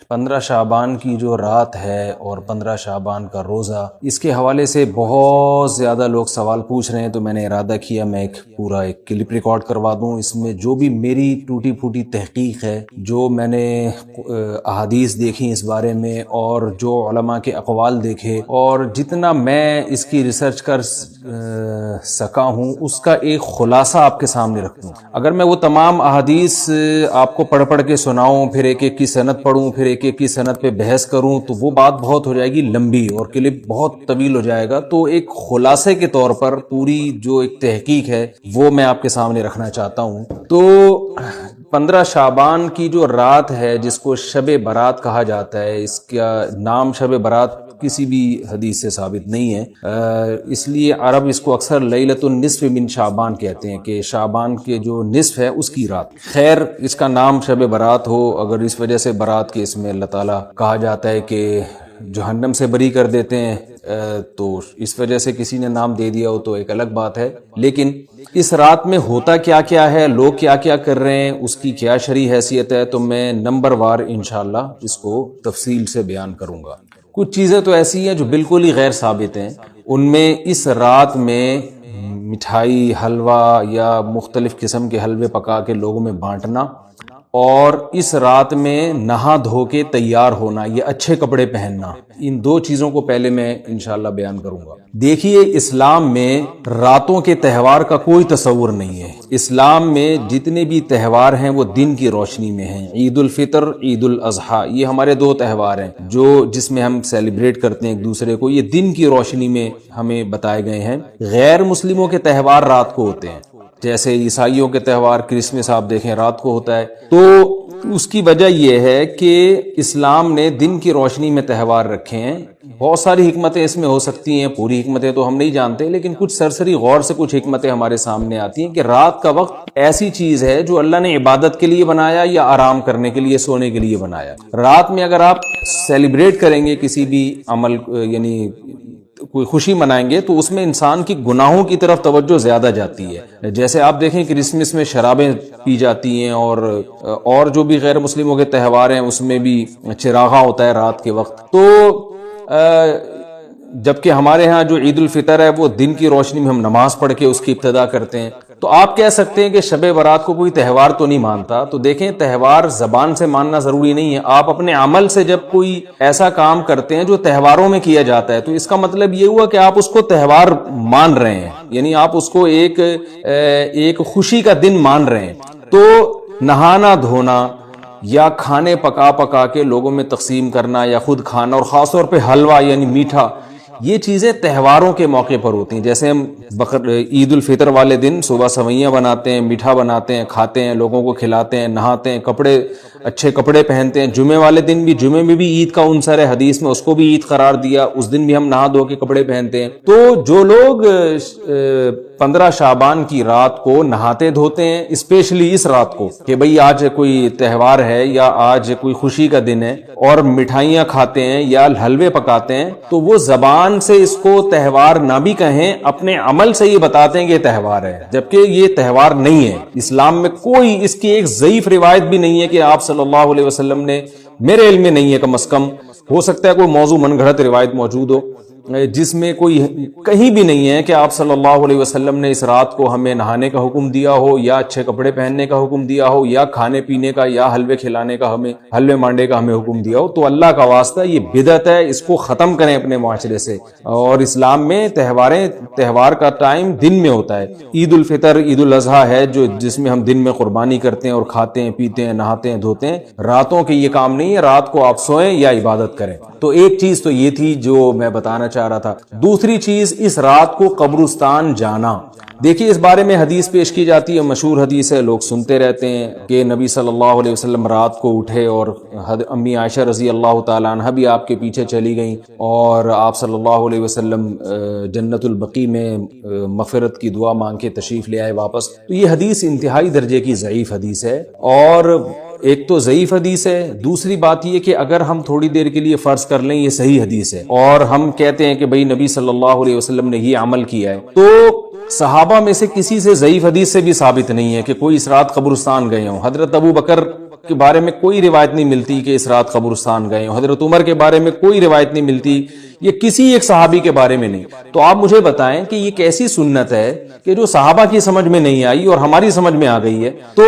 15 شعبان کی جو رات ہے اور 15 شعبان کا روزہ، اس کے حوالے سے بہت زیادہ لوگ سوال پوچھ رہے ہیں، تو میں نے ارادہ کیا میں ایک کلپ ریکارڈ کروا دوں۔ اس میں جو بھی میری ٹوٹی پھوٹی تحقیق ہے، جو میں نے احادیث دیکھی اس بارے میں اور جو علماء کے اقوال دیکھے اور جتنا میں اس کی ریسرچ کر سکا ہوں، اس کا ایک خلاصہ آپ کے سامنے رکھوں۔ اگر میں وہ تمام احادیث آپ کو پڑھ پڑھ کے سناؤں، پھر ایک ایک کی سند پڑھوں، پھر ایک ایک کی سند پہ بحث کروں، تو وہ بات بہت ہو جائے گی لمبی اور کلپ بہت طویل ہو جائے گا۔ تو ایک خلاصے کے طور پر پوری جو ایک تحقیق ہے وہ میں آپ کے سامنے رکھنا چاہتا ہوں۔ تو 15 شعبان کی جو رات ہے، جس کو شب برات کہا جاتا ہے، اس کا نام شب برات کسی بھی حدیث سے ثابت نہیں ہے، اس لیے عرب اس کو اکثر لیلۃ النصف من شعبان کہتے ہیں کہ شعبان کے جو نصف ہے اس کی رات۔ خیر، اس کا نام شب برات ہو، اگر اس وجہ سے برات کے اس میں اللہ تعالیٰ کہا جاتا ہے کہ جہنم سے بری کر دیتے ہیں، تو اس وجہ سے کسی نے نام دے دیا ہو تو ایک الگ بات ہے۔ لیکن اس رات میں ہوتا کیا کیا ہے، لوگ کیا کیا کر رہے ہیں، اس کی کیا شرعی حیثیت ہے، تو میں نمبر وار انشاءاللہ اس کو تفصیل سے بیان کروں گا۔ کچھ چیزیں تو ایسی ہیں جو بالکل ہی غیر ثابت ہیں، ان میں اس رات میں مٹھائی، حلوہ یا مختلف قسم کے حلوے پکا کے لوگوں میں بانٹنا، اور اس رات میں نہا دھو کے تیار ہونا یا اچھے کپڑے پہننا، ان دو چیزوں کو پہلے میں انشاءاللہ بیان کروں گا۔ دیکھیے، اسلام میں راتوں کے تہوار کا کوئی تصور نہیں ہے۔ اسلام میں جتنے بھی تہوار ہیں وہ دن کی روشنی میں ہیں۔ عید الفطر، عید الاضحیٰ، یہ ہمارے دو تہوار ہیں جس میں ہم سیلیبریٹ کرتے ہیں ایک دوسرے کو، یہ دن کی روشنی میں ہمیں بتائے گئے ہیں۔ غیر مسلموں کے تہوار رات کو ہوتے ہیں، جیسے عیسائیوں کے تہوار کرسمس آپ دیکھیں رات کو ہوتا ہے۔ تو اس کی وجہ یہ ہے کہ اسلام نے دن کی روشنی میں تہوار رکھے ہیں۔ بہت ساری حکمتیں اس میں ہو سکتی ہیں، پوری حکمتیں تو ہم نہیں جانتے، لیکن کچھ سرسری غور سے کچھ حکمتیں ہمارے سامنے آتی ہیں کہ رات کا وقت ایسی چیز ہے جو اللہ نے عبادت کے لیے بنایا یا آرام کرنے کے لیے، سونے کے لیے بنایا۔ رات میں اگر آپ سیلیبریٹ کریں گے کسی بھی عمل، یعنی کوئی خوشی منائیں گے، تو اس میں انسان کی گناہوں کی طرف توجہ زیادہ جاتی ہے۔ جیسے آپ دیکھیں کرسمس میں شرابیں پی جاتی ہیں، اور جو بھی غیر مسلموں کے تہوار ہیں اس میں بھی چراغاں ہوتا ہے رات کے وقت۔ تو جبکہ ہمارے ہاں جو عید الفطر ہے وہ دن کی روشنی میں ہم نماز پڑھ کے اس کی ابتدا کرتے ہیں۔ تو آپ کہہ سکتے ہیں کہ شب برات کو کوئی تہوار تو نہیں مانتا، تو دیکھیں تہوار زبان سے ماننا ضروری نہیں ہے، آپ اپنے عمل سے جب کوئی ایسا کام کرتے ہیں جو تہواروں میں کیا جاتا ہے تو اس کا مطلب یہ ہوا کہ آپ اس کو تہوار مان رہے ہیں، یعنی آپ اس کو ایک خوشی کا دن مان رہے ہیں۔ تو نہانا دھونا یا کھانے پکا کے لوگوں میں تقسیم کرنا یا خود کھانا، اور خاص طور پہ حلوہ یعنی میٹھا، یہ چیزیں تہواروں کے موقع پر ہوتی ہیں۔ جیسے ہم عید الفطر والے دن صبح سوئیاں بناتے ہیں، میٹھا بناتے ہیں، کھاتے ہیں، لوگوں کو کھلاتے ہیں، نہاتے ہیں، اچھے کپڑے پہنتے ہیں۔ جمعے والے دن بھی، جمعے میں بھی عید کا عنصر ہے، حدیث میں اس کو بھی عید قرار دیا، اس دن بھی ہم نہا دھو کے کپڑے پہنتے ہیں۔ تو جو لوگ 15 شعبان کی رات کو نہاتے دھوتے ہیں، اسپیشلی اس رات کو کہ بھئی آج کوئی تہوار ہے یا آج کوئی خوشی کا دن ہے، اور مٹھائیاں کھاتے ہیں یا حلوے پکاتے ہیں، تو وہ زبان سے اس کو تہوار نہ بھی کہیں، اپنے عمل سے یہ بتاتے ہیں کہ یہ تہوار ہے، جبکہ یہ تہوار نہیں ہے۔ اسلام میں کوئی اس کی ایک ضعیف روایت بھی نہیں ہے کہ آپ صلی اللہ علیہ وسلم نے، میرے علم میں نہیں ہے، کم از کم ہو سکتا ہے کوئی موضوع من گھڑت روایت موجود ہو جس میں کوئی کہیں بھی نہیں ہے کہ آپ صلی اللہ علیہ وسلم نے اس رات کو ہمیں نہانے کا حکم دیا ہو، یا اچھے کپڑے پہننے کا حکم دیا ہو، یا کھانے پینے کا یا حلوے کھلانے کا، ہمیں حلوے مانڈے کا ہمیں حکم دیا ہو۔ تو اللہ کا واسطہ یہ بدعت ہے، اس کو ختم کریں اپنے معاشرے سے۔ اور اسلام میں تہوار کا ٹائم دن میں ہوتا ہے۔ عید الفطر، عید الاضحیٰ ہے جس میں ہم دن میں قربانی کرتے ہیں اور کھاتے ہیں، پیتے ہیں، نہاتے ہیں، دھوتے ہیں۔ راتوں کے یہ کام نہیں ہے، رات کو آپ سوئیں یا عبادت کریں۔ تو ایک چیز تو یہ تھی جو میں بتانا چاہ رہا تھا۔ دوسری چیز، اس رات کو قبرستان جانا۔ دیکھیے اس بارے میں حدیث پیش کی جاتی ہے، مشہور حدیث ہے، لوگ سنتے رہتے ہیں کہ نبی صلی اللہ علیہ وسلم رات کو اٹھے اور امی عائشہ رضی اللہ تعالیٰ عنہ بھی آپ کے پیچھے چلی گئیں، اور آپ صلی اللہ علیہ وسلم جنت البقیع میں مغفرت کی دعا مانگ کے تشریف لے آئے واپس۔ تو یہ حدیث انتہائی درجے کی ضعیف حدیث ہے، اور ایک تو ضعیف حدیث ہے، دوسری بات یہ کہ اگر ہم تھوڑی دیر کے لیے فرض کر لیں یہ صحیح حدیث ہے اور ہم کہتے ہیں کہ بھئی نبی صلی اللہ علیہ وسلم نے یہ عمل کیا ہے، تو صحابہ میں سے کسی سے ضعیف حدیث سے بھی ثابت نہیں ہے کہ کوئی اس رات قبرستان گئے ہوں۔ حضرت ابو بکر کے بارے میں کوئی روایت نہیں ملتی کہ اس رات قبرستان گئے، حضرت عمر کے بارے میں کوئی روایت نہیں ملتی، یہ کسی ایک صحابی کے بارے میں نہیں. تو آپ مجھے بتائیں کہ یہ کیسی سنت ہے کہ جو صحابہ کی سمجھ میں نہیں آئی اور ہماری سمجھ میں آ گئی ہے. تو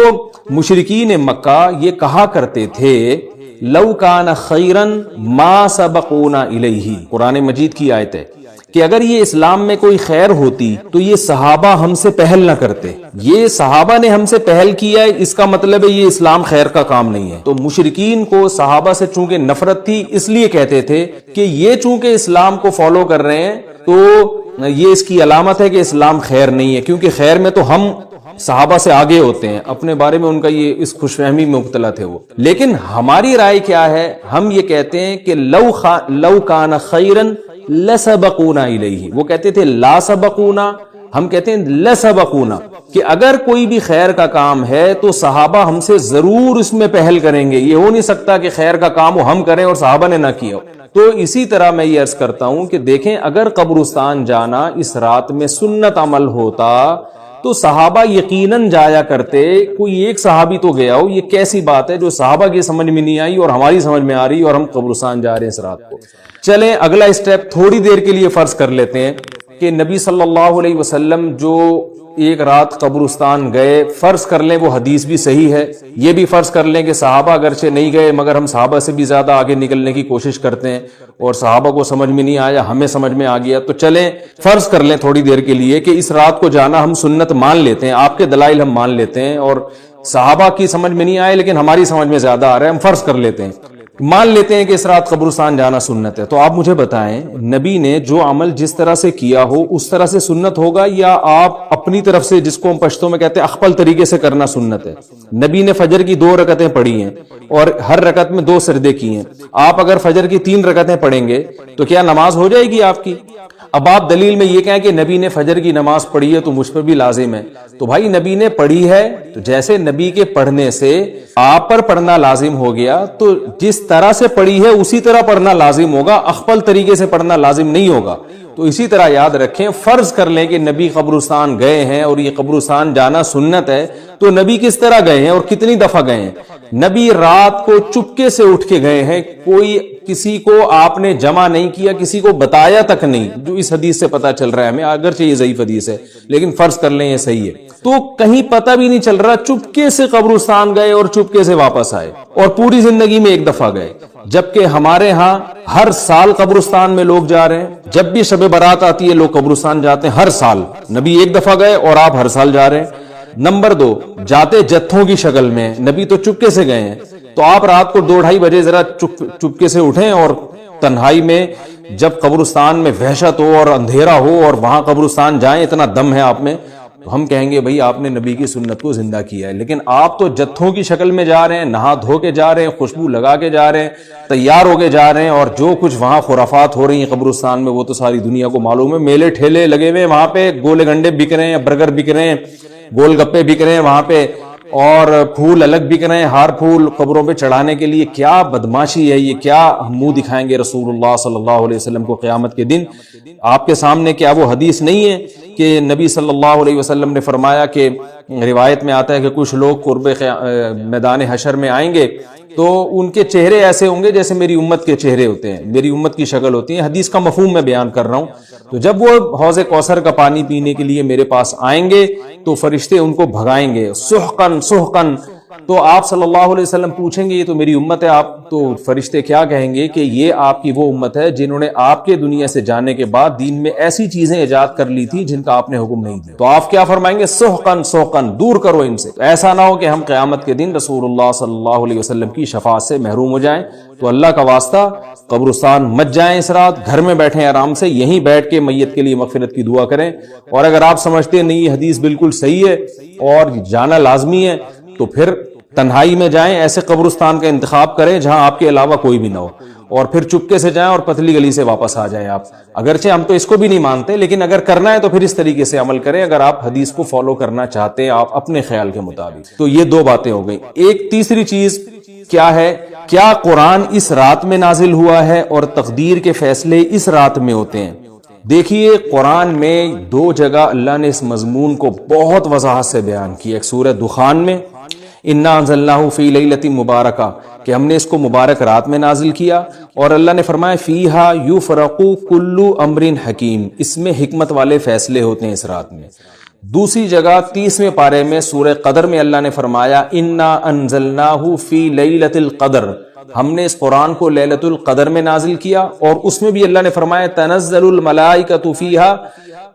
مشرکین مکہ یہ کہا کرتے تھے لو کان خیرا ما سبقونا الیہ، قرآن مجید کی آیت ہے کہ اگر یہ اسلام میں کوئی خیر ہوتی تو یہ صحابہ ہم سے پہل نہ کرتے. یہ صحابہ نے ہم سے پہل کیا ہے، اس کا مطلب ہے یہ اسلام خیر کا کام نہیں ہے. تو مشرکین کو صحابہ سے چونکہ نفرت تھی اس لیے کہتے تھے کہ یہ چونکہ اسلام کو فالو کر رہے ہیں تو یہ اس کی علامت ہے کہ اسلام خیر نہیں ہے، کیونکہ خیر میں تو ہم صحابہ سے آگے ہوتے ہیں. اپنے بارے میں ان کا یہ اس خوش فہمی میں مبتلا تھے وہ. لیکن ہماری رائے کیا ہے؟ ہم یہ کہتے ہیں کہ لو کان خیرن لسبقونا الیہ. وہ کہتے تھے لا سبقونا، ہم کہتے ہیں لسبقونا، کہ اگر کوئی بھی خیر کا کام ہے تو صحابہ ہم سے ضرور اس میں پہل کریں گے. یہ ہو نہیں سکتا کہ خیر کا کام وہ ہم کریں اور صحابہ نے نہ کیا ہو. تو اسی طرح میں یہ عرض کرتا ہوں کہ دیکھیں اگر قبرستان جانا اس رات میں سنت عمل ہوتا تو صحابہ یقیناً جایا کرتے. کوئی ایک صحابی تو گیا ہو. یہ کیسی بات ہے جو صحابہ کی سمجھ میں نہیں آئی اور ہماری سمجھ میں آ رہی اور ہم قبرستان جا رہے ہیں اس رات کو. چلیں اگلا اسٹیپ تھوڑی دیر کے لیے فرض کر لیتے ہیں کہ نبی صلی اللہ علیہ وسلم جو ایک رات قبرستان گئے، فرض کر لیں وہ حدیث بھی صحیح ہے، یہ بھی فرض کر لیں کہ صحابہ اگرچہ نہیں گئے مگر ہم صحابہ سے بھی زیادہ آگے نکلنے کی کوشش کرتے ہیں اور صحابہ کو سمجھ میں نہیں آیا، ہمیں سمجھ میں آ گیا. تو چلیں فرض کر لیں تھوڑی دیر کے لیے کہ اس رات کو جانا ہم سنت مان لیتے ہیں، آپ کے دلائل ہم مان لیتے ہیں اور صحابہ کی سمجھ میں نہیں آئے لیکن ہماری سمجھ میں زیادہ آ رہا ہے، ہم فرض کر لیتے ہیں، مان لیتے ہیں کہ اس رات قبرستان جانا سنت ہے. تو آپ مجھے بتائیں نبی نے جو عمل جس طرح سے کیا ہو اس طرح سے سنت ہوگا یا آپ اپنی طرف سے جس کو ہم پشتوں میں کہتے ہیں اخپل طریقے سے کرنا سنت ہے؟ نبی نے فجر کی 2 رکعتیں پڑھی ہیں اور ہر رکعت میں 2 سجدے کی ہیں. آپ اگر فجر کی 3 رکعتیں پڑھیں گے تو کیا نماز ہو جائے گی آپ کی؟ اب آپ دلیل میں یہ کہیں کہ نبی نے فجر کی نماز پڑھی ہے تو مجھ پر بھی لازم ہے. تو بھائی نبی نے پڑھی ہے تو جیسے نبی کے پڑھنے سے آپ پر پڑھنا لازم ہو گیا تو جس طرح سے پڑھی ہے اسی طرح پڑھنا لازم ہوگا، اخپل طریقے سے پڑھنا لازم نہیں ہوگا. تو اسی طرح یاد رکھیں، فرض کر لیں کہ نبی قبرستان گئے ہیں اور یہ قبرستان جانا سنت ہے تو نبی کس طرح گئے ہیں اور کتنی دفعہ گئے ہیں؟ نبی رات کو چپکے سے اٹھ کے گئے ہیں، کوئی کسی کو آپ نے جمع نہیں کیا، کسی کو بتایا تک نہیں، جو اس حدیث سے پتا چل رہا ہے ہمیں، اگرچہ یہ ضعیف حدیث ہے لیکن فرض کر لیں یہ صحیح ہے. تو کہیں پتہ بھی نہیں چل رہا، چپکے سے قبرستان گئے اور چپکے سے واپس آئے اور پوری زندگی میں ایک دفعہ گئے. جبکہ ہمارے ہاں ہر سال قبرستان میں لوگ جا رہے ہیں، جب بھی شب برات آتی ہے لوگ قبرستان جاتے ہیں ہر سال. نبی ایک دفعہ گئے اور آپ ہر سال جا رہے ہیں. نمبر 2، جاتے جتھوں کی شکل میں، نبی تو چپکے سے گئے ہیں تو آپ رات کو 2-2:30 بجے ذرا چپکے سے اٹھیں اور تنہائی میں جب قبرستان میں وحشت ہو اور اندھیرا ہو اور وہاں قبرستان جائیں، اتنا دم ہے آپ میں، تو ہم کہیں گے بھئی آپ نے نبی کی سنت کو زندہ کیا ہے. لیکن آپ تو جتھوں کی شکل میں جا رہے ہیں، نہا دھو کے جا رہے ہیں، خوشبو لگا کے جا رہے ہیں، تیار ہو کے جا رہے ہیں اور جو کچھ وہاں خرافات ہو رہی ہیں قبرستان میں وہ تو ساری دنیا کو معلوم ہے. میلے ٹھیلے لگے ہوئے وہاں پہ، گولے گنڈے بک رہے ہیں، برگر بک رہے ہیں، گول گپے بک رہے ہیں وہاں پہ، اور پھول الگ بک رہے ہیں، ہار پھول قبروں پہ چڑھانے کے لیے. کیا بدماشی ہے یہ! کیا منہ دکھائیں گے رسول اللہ صلی اللہ علیہ وسلم کو قیامت کے دن؟ آپ کے سامنے کیا وہ حدیث نہیں ہے کہ نبی صلی اللہ علیہ وسلم نے فرمایا کہ روایت میں آتا ہے کہ کچھ لوگ قرب میدان حشر میں آئیں گے تو ان کے چہرے ایسے ہوں گے جیسے میری امت کے چہرے ہوتے ہیں، میری امت کی شکل ہوتی ہے. حدیث کا مفہوم میں بیان کر رہا ہوں. تو جب وہ حوض کوثر کا پانی پینے کے لیے میرے پاس آئیں گے تو فرشتے ان کو بھگائیں گے، سحقن سحقن. تو آپ صلی اللہ علیہ وسلم پوچھیں گے یہ تو میری امت ہے، آپ تو فرشتے کیا کہیں گے کہ یہ آپ کی وہ امت ہے جنہوں نے آپ کے دنیا سے جانے کے بعد دین میں ایسی چیزیں ایجاد کر لی تھی جن کا آپ نے حکم نہیں دیا. تو آپ کیا فرمائیں گے؟ سحقن سحقن، دور کرو ان سے. ایسا نہ ہو کہ ہم قیامت کے دن رسول اللہ صلی اللہ علیہ وسلم کی شفاعت سے محروم ہو جائیں. تو اللہ کا واسطہ قبرستان مت جائیں اس رات، گھر میں بیٹھیں آرام سے، یہیں بیٹھ کے میت کے لیے مغفرت کی دعا کریں. اور اگر آپ سمجھتے نہیں یہ حدیث بالکل صحیح ہے اور جانا لازمی ہے تو پھر تنہائی میں جائیں، ایسے قبرستان کا انتخاب کریں جہاں آپ کے علاوہ کوئی بھی نہ ہو، اور پھر چپکے سے جائیں اور پتلی گلی سے واپس آ جائیں. آپ اگرچہ ہم تو اس کو بھی نہیں مانتے لیکن اگر کرنا ہے تو پھر اس طریقے سے عمل کریں اگر آپ حدیث کو فالو کرنا چاہتے ہیں آپ اپنے خیال کے مطابق. تو یہ 2 باتیں ہو گئیں. ایک تیسری چیز کیا ہے؟ کیا قرآن اس رات میں نازل ہوا ہے اور تقدیر کے فیصلے اس رات میں ہوتے ہیں؟ دیکھیے قرآن میں 2 جگہ اللہ نے اس مضمون کو بہت وضاحت سے بیان کیا. ایک سورہ دخان میں، انا انزلناہ فی لیلۃ مبارکہ کہ ہم نے اس کو مبارک رات میں نازل کیا، اور اللہ نے فرمایا فیہا یفرق کل امر حکیم، اس میں حکمت والے فیصلے ہوتے ہیں اس رات میں۔ دوسری جگہ 30ویں پارے میں سورہ قدر میں اللہ نے فرمایا انا انزلناہ فی لیلۃ القدر، ہم نے اس قرآن کو لیلۃ القدر میں نازل کیا، اور اس میں بھی اللہ نے فرمایا تنزل الملائکۃ فیہا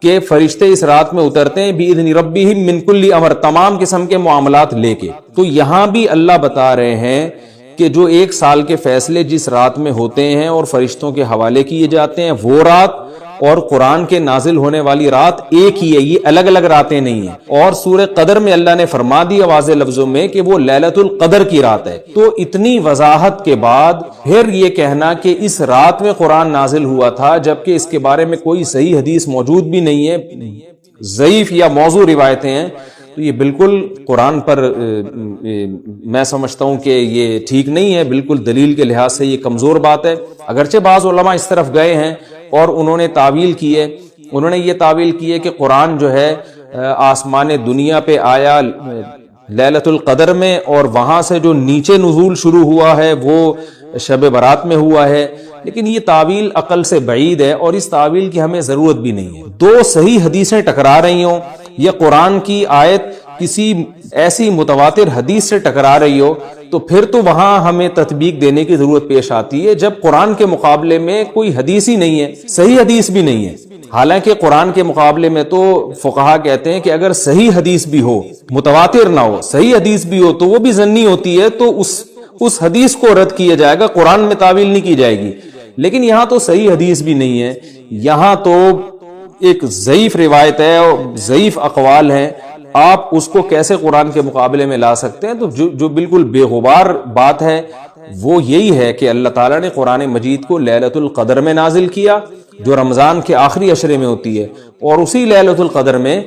کہ فرشتے اس رات میں اترتے ہیں بِإِذْنِ رَبِّهِمْ مِنْ كُلِّ امر، تمام قسم کے معاملات لے کے۔ تو یہاں بھی اللہ بتا رہے ہیں کہ جو ایک سال کے فیصلے جس رات میں ہوتے ہیں اور فرشتوں کے حوالے کیے جاتے ہیں، وہ رات اور قرآن کے نازل ہونے والی رات ایک ہی ہے، یہ الگ الگ راتیں نہیں ہیں۔ اور سورہ قدر میں اللہ نے فرما دیا واضح لفظوں میں کہ وہ لیلۃ القدر کی رات ہے۔ تو اتنی وضاحت کے بعد پھر یہ کہنا کہ اس رات میں قرآن نازل ہوا تھا، جبکہ اس کے بارے میں کوئی صحیح حدیث موجود بھی نہیں ہے، ضعیف یا موضوع روایتیں ہیں، تو یہ بالکل قرآن پر میں سمجھتا ہوں کہ یہ ٹھیک نہیں ہے، بالکل دلیل کے لحاظ سے یہ کمزور بات ہے۔ اگرچہ بعض علماء اس طرف گئے ہیں اور انہوں نے تعویل کی ہے، انہوں نے یہ تعویل کی ہے کہ قرآن جو ہے آسمان دنیا پہ آیا لیلۃ القدر میں، اور وہاں سے جو نیچے نزول شروع ہوا ہے وہ شب برات میں ہوا ہے، لیکن یہ تعویل عقل سے بعید ہے، اور اس تعویل کی ہمیں ضرورت بھی نہیں ہے۔ دو صحیح حدیثیں ٹکرا رہی ہوں یا قرآن کی آیت کسی ایسی متواتر حدیث سے ٹکرا رہی ہو، تو پھر تو وہاں ہمیں تطبیق دینے کی ضرورت پیش آتی ہے، جب قرآن کے مقابلے میں کوئی حدیث ہی نہیں ہے، صحیح حدیث بھی نہیں ہے۔ حالانکہ قرآن کے مقابلے میں تو فقہا کہتے ہیں کہ اگر صحیح حدیث بھی ہو، متواتر نہ ہو، صحیح حدیث بھی ہو، تو وہ بھی ظنی ہوتی ہے، تو اس حدیث کو رد کیا جائے گا، قرآن میں تعویل نہیں کی جائے گی۔ لیکن یہاں تو صحیح حدیث بھی نہیں ہے، یہاں تو ایک ضعیف روایت ہے اور ضعیف اقوال ہیں، آپ اس کو کیسے قرآن کے مقابلے میں لا سکتے ہیں؟ تو جو بالکل بے غبار بات ہے وہ یہی ہے کہ اللہ تعالیٰ نے قرآن مجید کو لیلۃ القدر میں نازل کیا، جو رمضان کے آخری عشرے میں ہوتی ہے، اور اسی لیلۃ القدر میں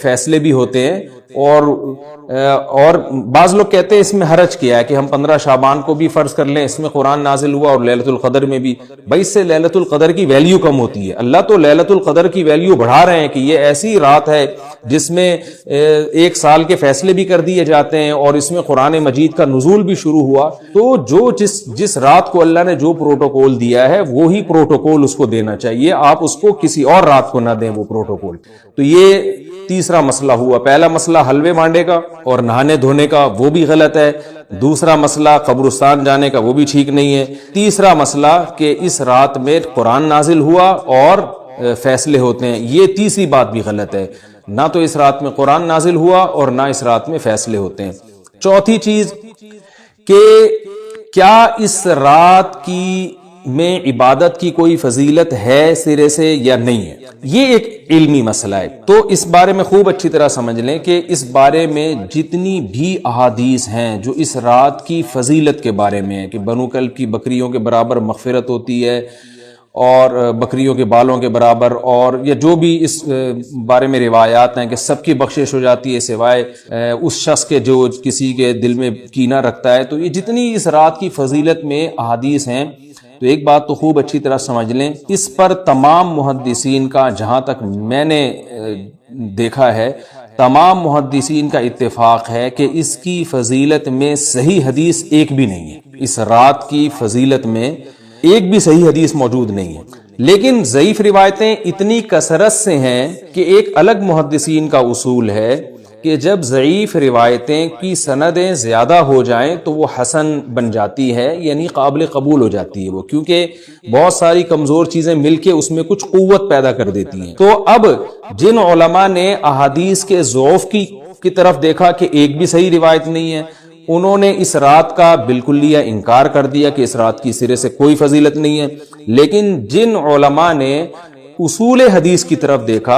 فیصلے بھی ہوتے ہیں۔ اور بعض لوگ کہتے ہیں اس میں حرج کیا ہے کہ ہم 15 شعبان کو بھی فرض کر لیں، اس میں قرآن نازل ہوا اور لیلۃ القدر میں بھی، بھائی اس سے لیلۃ القدر کی ویلیو کم ہوتی ہے۔ اللہ تو لیلۃ القدر کی ویلیو بڑھا رہے ہیں کہ یہ ایسی رات ہے جس میں ایک سال کے فیصلے بھی کر دیے جاتے ہیں، اور اس میں قرآن مجید کا نزول بھی شروع ہوا۔ تو جس رات کو اللہ نے جو پروٹوکول دیا ہے وہی پروٹوکول اس کو دینا چاہیے، آپ اس کو کسی اور رات کو نہ دیں وہ پروٹوکول۔ تو یہ تیسرا مسئلہ ہوا۔ پہلا مسئلہ حلوے بانٹے کا اور نہانے دھونے کا، وہ بھی غلط ہے۔ دوسرا مسئلہ قبرستان جانے کا، وہ بھی ٹھیک نہیں ہے۔ تیسرا مسئلہ کہ اس رات میں قرآن نازل ہوا اور فیصلے ہوتے ہیں، یہ تیسری بات بھی غلط ہے۔ نہ تو اس رات میں قرآن نازل ہوا اور نہ اس رات میں فیصلے ہوتے ہیں۔ چوتھی چیز کہ کیا اس رات کی میں عبادت کی کوئی فضیلت ہے سرے سے یا نہیں ہے، یہ ایک علمی مسئلہ ہے۔ تو اس بارے میں خوب اچھی طرح سمجھ لیں کہ اس بارے میں جتنی بھی احادیث ہیں جو اس رات کی فضیلت کے بارے میں ہے کہ بنو کلب کی بکریوں کے برابر مغفرت ہوتی ہے اور بکریوں کے بالوں کے برابر، اور یا جو بھی اس بارے میں روایات ہیں کہ سب کی بخشش ہو جاتی ہے سوائے اس شخص کے جو کسی کے دل میں کینہ رکھتا ہے، تو یہ جتنی اس رات کی فضیلت میں احادیث ہیں، تو ایک بات تو خوب اچھی طرح سمجھ لیں، اس پر تمام محدثین کا، جہاں تک میں نے دیکھا ہے، تمام محدثین کا اتفاق ہے کہ اس کی فضیلت میں صحیح حدیث ایک بھی نہیں ہے۔ اس رات کی فضیلت میں ایک بھی صحیح حدیث موجود نہیں ہے، لیکن ضعیف روایتیں اتنی کثرت سے ہیں کہ ایک الگ محدثین کا اصول ہے کہ جب ضعیف روایتیں کی سندیں زیادہ ہو جائیں تو وہ حسن بن جاتی ہے، یعنی قابل قبول ہو جاتی ہے وہ، کیونکہ بہت ساری کمزور چیزیں مل کے اس میں کچھ قوت پیدا کر دیتی ہیں۔ تو اب جن علماء نے احادیث کے ضعف کی طرف دیکھا کہ ایک بھی صحیح روایت نہیں ہے، انہوں نے اس رات کا بالکلیہ انکار کر دیا کہ اس رات کی سرے سے کوئی فضیلت نہیں ہے۔ لیکن جن علماء نے اصول حدیث کی طرف دیکھا